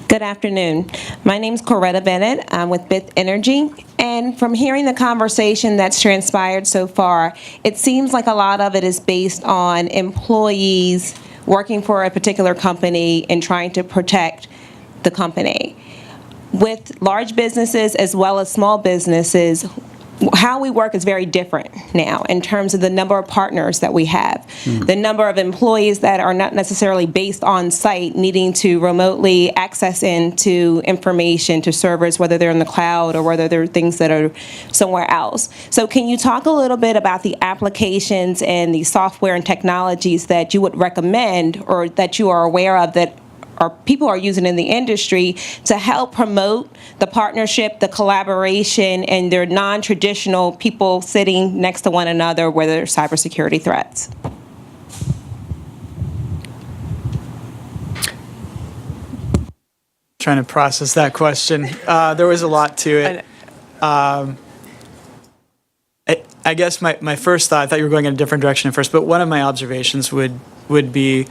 Good afternoon. My name's Coretta Bennett. I'm with Bith Energy. And from hearing the conversation that's transpired so far, it seems like a lot of it is based on employees working for a particular company and trying to protect the company. With large businesses as well as small businesses, how we work is very different now in terms of the number of partners that we have, the number of employees that are not necessarily based on site needing to remotely access into information to servers, whether they're in the cloud or whether they're things that are somewhere else. So can you talk a little bit about the applications and the software and technologies that you would recommend or that you are aware of that people are using in the industry to help promote the partnership, the collaboration, and their non-traditional people sitting next to one another where there are cybersecurity threats? Trying to process that question. There was a lot to it. I guess my first thought, I thought you were going in a different direction at first, but one of my observations would be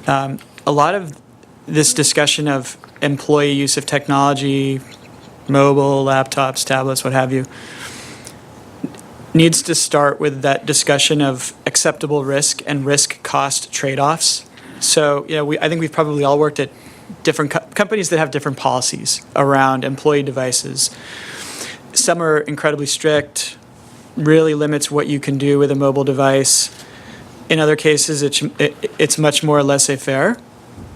a lot of this discussion of employee use of technology, mobile, laptops, tablets, what have you, needs to start with that discussion of acceptable risk and risk-cost trade-offs. So, I think we've probably all worked at different companies that have different policies around employee devices. Some are incredibly strict, really limits what you can do with a mobile device. In other cases, it's much more laissez-faire.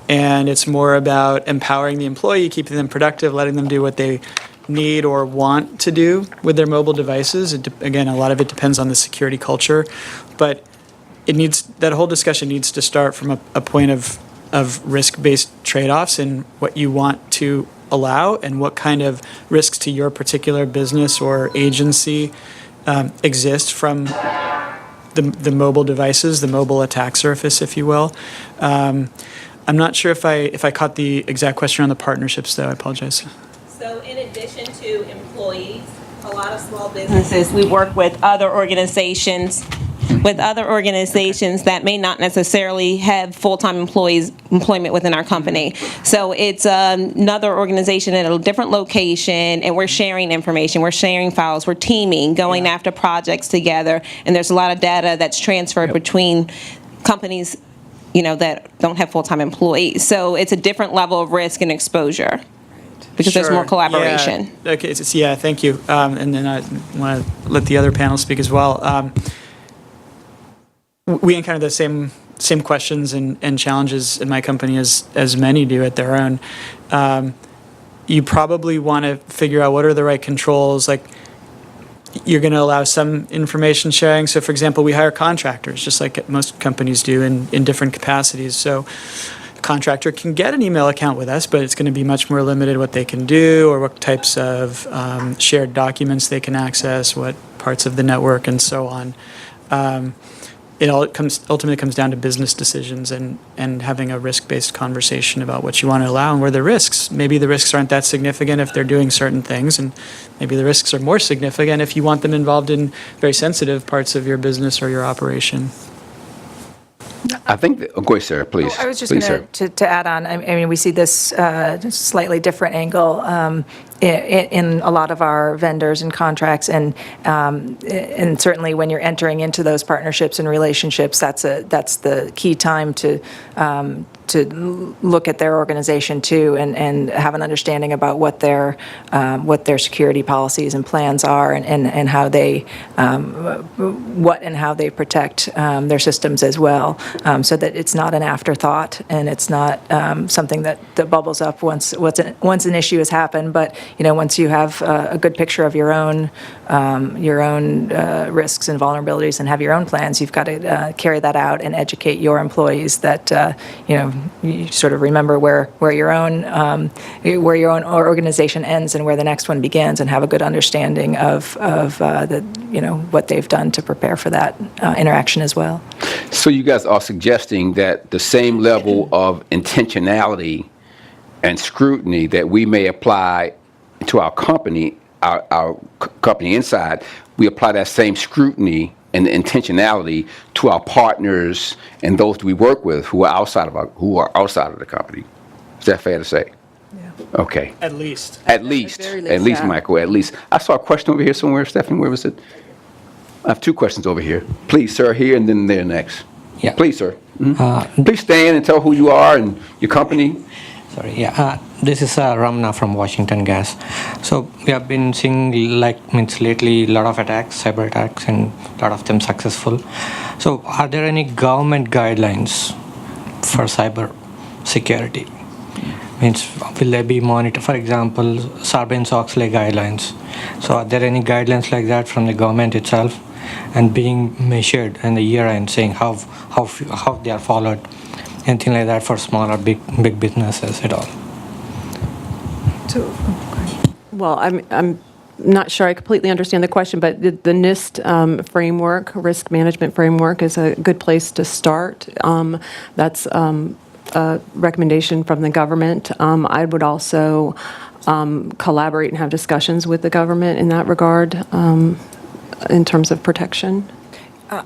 And it's more about empowering the employee, keeping them productive, letting them do what they need or want to do with their mobile devices. Again, a lot of it depends on the security culture, but that whole discussion needs to start from a point of risk-based trade-offs and what you want to allow and what kind of risks to your particular business or agency exist from the mobile devices, the mobile attack surface, if you will. I'm not sure if I caught the exact question on the partnerships, though. I apologize. So in addition to employees, a lot of small businesses, we work with other organizations that may not necessarily have full-time employment within our company. So it's another organization at a different location, and we're sharing information, we're sharing files, we're teaming, going after projects together, and there's a lot of data that's transferred between companies, that don't have full-time employees. So it's a different level of risk and exposure because there's more Sure. collaboration. Yeah. Okay. Thank you. And then I want to let the other panel speak as well. We encounter the same questions and challenges in my company as many do at their own. You probably want to figure out what are the right controls. Like, you're going to allow some information sharing. So, for example, we hire contractors, just like most companies do in different capacities. So a contractor can get an email account with us, but it's going to be much more limited what they can do or what types of shared documents they can access, what parts of the network, and so on. It ultimately comes down to business decisions and having a risk-based conversation about what you want to allow and where the risks. Maybe the risks aren't that significant if they're doing certain things, and maybe the risks are more significant if you want them involved in very sensitive parts of your business or your operation. I think, go ahead, Sarah, please. I was just Please, going Sarah. to add on, I mean, we see this slightly different angle in a lot of our vendors and contracts, and certainly when you're entering into those partnerships and relationships, that's the key time to look at their organization too, and have an understanding about what their security policies and plans are, and how they how they protect their systems as well, so that it's not an afterthought and it's not something that bubbles up once an issue has happened. But once you have a good picture of your own risks and vulnerabilities and have your own plans, you've got to carry that out and educate your employees that you sort of remember where your own organization ends and where the next one begins, and have a good understanding of what they've done to prepare for that interaction as well. So you guys are suggesting that the same level of intentionality and scrutiny that we may apply to our company, our company inside, we apply that same scrutiny and the intentionality to our partners and those we work with who are outside of the company. Is that fair to say? Yeah. Okay. At least. At least, yeah. Michael, at least. I saw a question over here somewhere. Stephanie, where was it? I have two questions over here. Please, sir, here, and then there next. Yeah. Please, sir. Please stand and tell who you are and your company. Sorry, yeah. This is Ramna from Washington Gas. So we have been seeing lately a lot of attacks, cyber attacks, and a lot of them successful. So are there any government guidelines for cyber security? Means will they be monitored? For example, Sarbanes-Oxley guidelines. So are there any guidelines like that from the government itself, and being measured in the year end, saying how they are followed? Anything like that for small or big businesses at all? Well, I'm not sure I completely understand the question, but the NIST framework, risk management framework, is a good place to start. That's a recommendation from the government. I would also collaborate and have discussions with the government in that regard in terms of protection.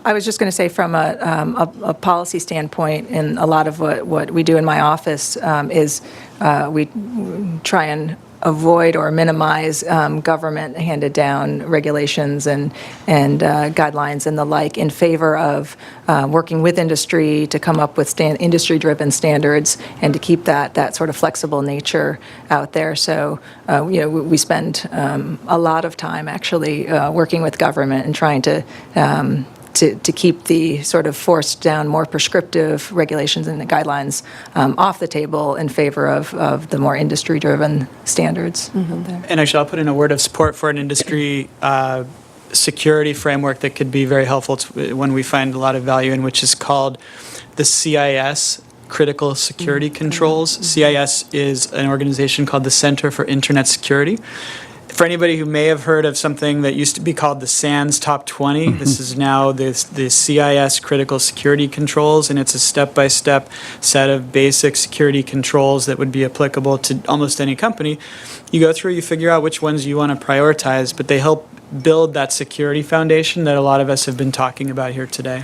I was just going to say, from a policy standpoint, and a lot of what we do in my office is we try and avoid or minimize government-handed down regulations and guidelines and the like, in favor of working with industry to come up with industry-driven standards and to keep that sort of flexible nature out there. So, we spend a lot of time actually working with government and trying to keep the sort of forced down, more prescriptive regulations and the guidelines off the table in favor of the more industry-driven standards. And actually, I'll put in a word of support for an industry security framework that could be very helpful. It's one we find a lot of value in, which is called the CIS, Critical Security Controls. CIS is an organization called the Center for Internet Security. For anybody who may have heard of something that used to be called the SANS Top 20, this is now the CIS Critical Security Controls, and it's a step-by-step set of basic security controls that would be applicable to almost any company. You go through, you figure out which ones you want to prioritize, but they help build that security foundation that a lot of us have been talking about here today.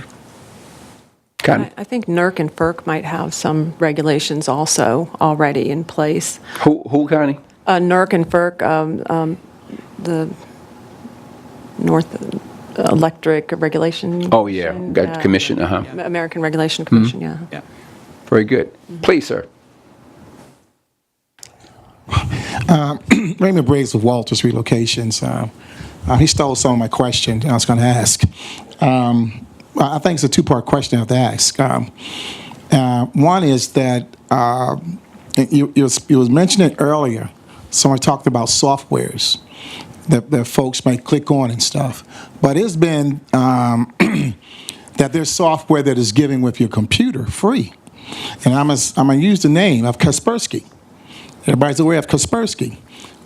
I think NERC and FERC might have some regulations also already in place. Who, Connie? NERC and FERC, the North Electric Regulation. Oh, yeah, got commission, American Regulation Commission, yeah. Very good. Please, sir. Raymond Briggs with Walters Relocations. He stole some of my question I was going to ask. I think it's a two-part question I have to ask. One is that you was mentioning earlier, someone talked about softwares that folks might click on and stuff. But it's been that there's software that is given with your computer free. And I'm going to use the name of Kaspersky. Everybody's aware of Kaspersky,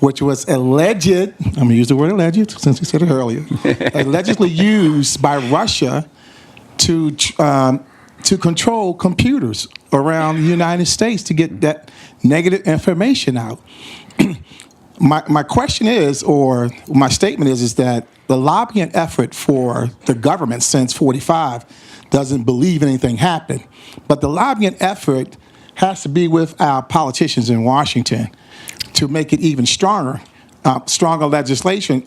which was alleged, I'm going to use the word alleged since we said it earlier, allegedly used by Russia to control computers around the United States to get that negative information out. My question is, or my statement is that the lobbying effort for the government since 45 doesn't believe anything happened. But the lobbying effort has to be with our politicians in Washington to make it even stronger, stronger legislation,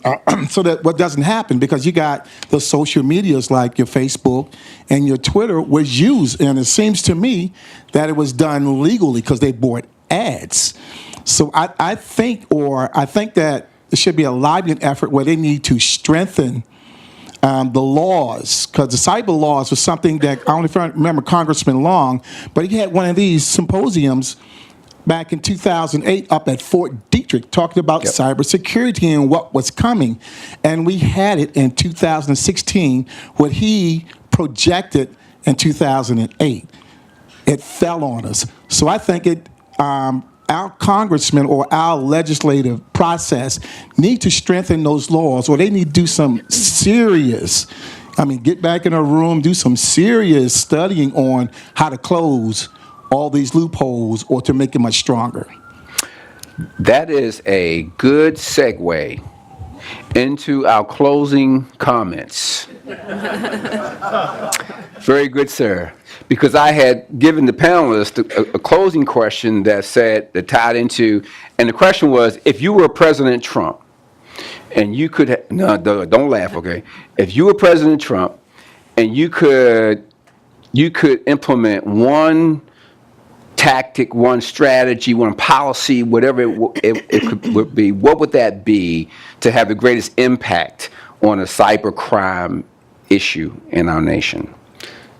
so that what doesn't happen, because you got the social medias like your Facebook and your Twitter was used, and it seems to me that it was done legally because they bought ads. So I think that there should be a lobbying effort where they need to strengthen the laws, because the cyber laws was something that, I don't know if I remember Congressman Long, but he had one of these symposiums back in 2008 up at Fort Detrick talking about cybersecurity and what was coming. And we had it in 2016, what he projected in 2008. It fell on us. So I think our congressmen or our legislative process need to strengthen those laws, or they need to do some serious, get back in a room, do some serious studying on how to close all these loopholes or to make it much stronger. That is a good segue into our closing comments. Very good, sir. Because I had given the panelists a closing question that tied into, and the question was, if you were President Trump, and you could, don't laugh, okay? If you were President Trump, and you could implement one tactic, one strategy, one policy, whatever it would be, what would that be to have the greatest impact on a cybercrime issue in our nation?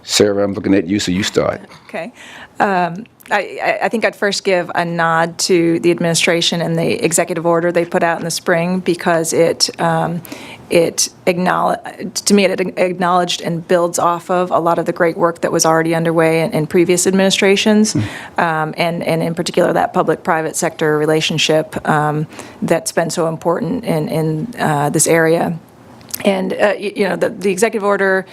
Sarah, I'm looking at you, so you start. Okay. I think I'd first give a nod to the administration and the executive order they put out in the spring, because it acknowledged and builds off of a lot of the great work that was already underway in previous administrations, and in particular that public-private sector relationship that's been so important in this area. And, the executive order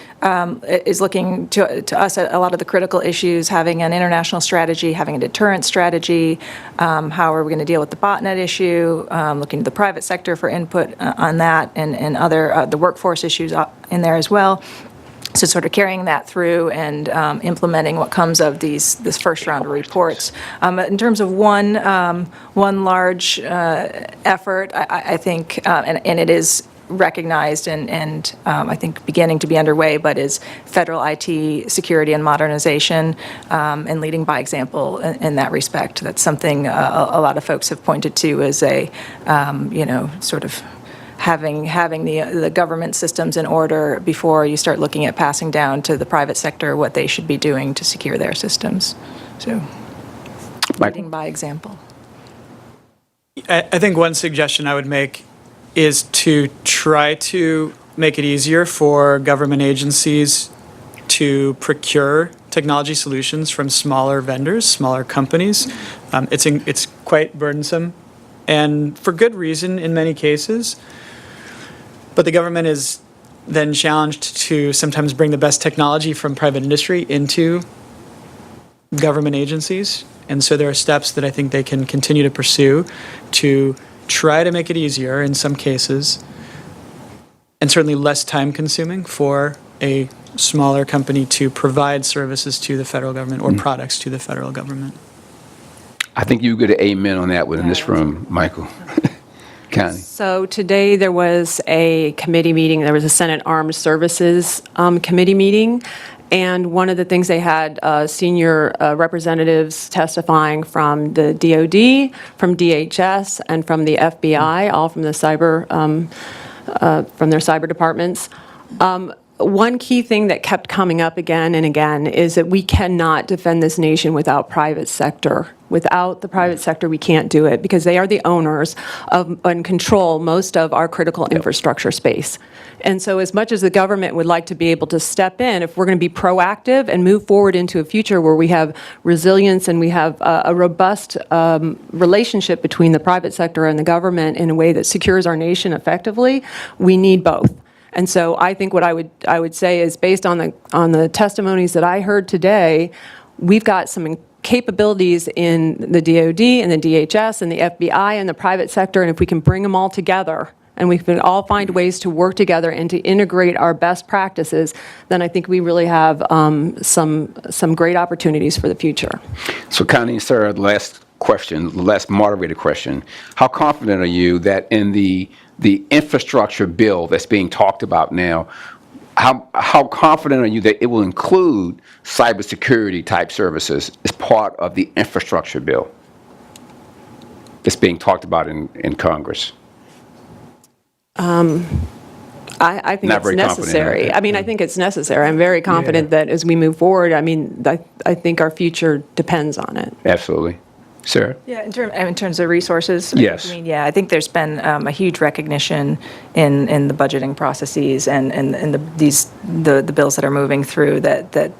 is looking to us at a lot of the critical issues, having an international strategy, having a deterrent strategy, how are we going to deal with the botnet issue, looking to the private sector for input on that, and other, the workforce issues in there as well. So sort of carrying that through and implementing what comes of this first round of reports. In terms of one large effort, I think, and it is recognized and I think beginning to be underway, but is federal IT security and modernization, and leading by example in that respect. That's something a lot of folks have pointed to as a, sort of having the government systems in order before you start looking at passing down to the private sector what they should be doing to secure their systems. So, leading by example. I think one suggestion I would make is to try to make it easier for government agencies to procure technology solutions from smaller vendors, smaller companies. It's quite burdensome and for good reason in many cases. But the government is then challenged to sometimes bring the best technology from private industry into government agencies. And so there are steps that I think they can continue to pursue to try to make it easier in some cases, and certainly less time-consuming for a smaller company to provide services to the federal government or products to the federal government. I think you get an amen on that one in this room, Michael. Connie. So today there was a committee meeting, there was a Senate Armed Services Committee meeting, and one of the things they had senior representatives testifying from the DOD, from DHS, and from the FBI, all from the from their cyber departments. One key thing that kept coming up again and again is that we cannot defend this nation without private sector. Without the private sector, we can't do it because they are the owners of and control most of our critical infrastructure space. And so as much as the government would like to be able to step in, if we're going to be proactive and move forward into a future where we have resilience and we have a robust relationship between the private sector and the government in a way that secures our nation effectively, we need both. And so I think what I would say is, based on the testimonies that I heard today, we've got some capabilities in the DOD and the DHS and the FBI and the private sector, and if we can bring them all together and we can all find ways to work together and to integrate our best practices, then I think we really have some great opportunities for the future. So Connie and Sarah, the last moderated question. How confident are you that in the infrastructure bill that's being talked about now, how confident are you that it will include cybersecurity type services as part of the infrastructure bill that's being talked about in Congress? I think Not it's very necessary. confident, I mean, I think it's necessary. I'm very confident that as we move forward, I mean, I think our future depends on it. Absolutely. Sarah? Yeah, in terms of resources? Yes. I mean, yeah, I think there's been a huge recognition in the budgeting processes and the bills that are moving through that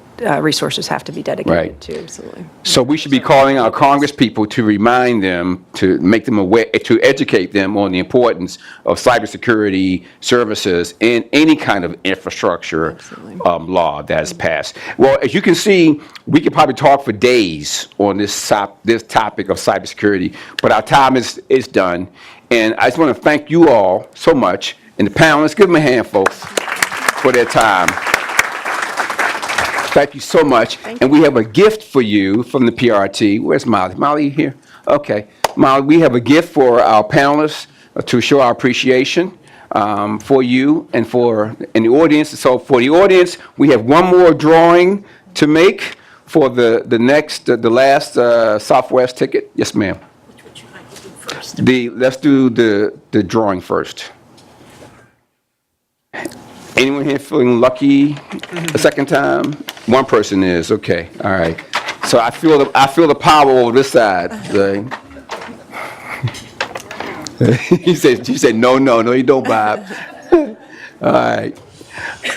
resources have to be dedicated Right. to. Absolutely. So we should be calling our Congress people to remind them, to make them aware, to educate them on the importance of cybersecurity services in any kind of infrastructure law that is passed. Well, as you can see, we could probably talk for days on this topic of cybersecurity, but our time is done. And I just want to thank you all so much. And the panelists, give them a hand, folks, for their time. Thank you so much. And we have a gift for you from the PRT. Where's Molly? Molly here? Okay. Molly, we have a gift for our panelists to show our appreciation for you and in the audience. So for the audience, we have one more drawing to make for the last Southwest ticket. Yes, ma'am. Which would you like to do first? Let's do the drawing first. Anyone here feeling lucky a second time? One person is, okay, all right. So I feel the power over this side. Right? She said, no, you don't, Bob. All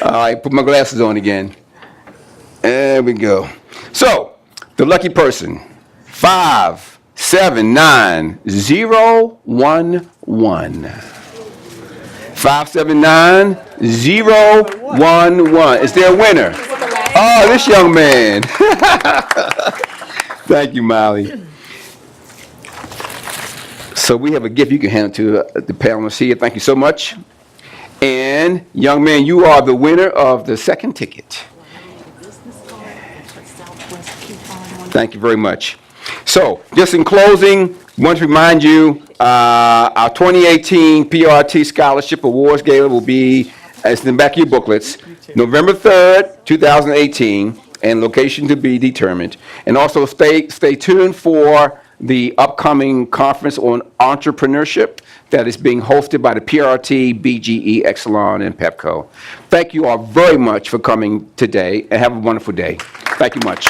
right, put my glasses on again. There we go. So, the lucky person, 579011. 579011. Is there a winner? Oh, this young man. Thank you, Molly. So we have a gift you can hand to the panelists here. Thank you so much. And young man, you are the winner of the second ticket. Thank you very much. So, just in closing, I want to remind you, our 2018 PRT Scholarship Awards Gala will be, it's in the back of your booklets, November 3rd, 2018, and location to be determined. And also stay tuned for the upcoming conference on entrepreneurship that is being hosted by the PRT, BGE, Exelon, and PEPCO. Thank you all very much for coming today, and have a wonderful day. Thank you much.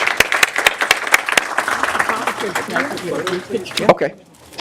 Okay.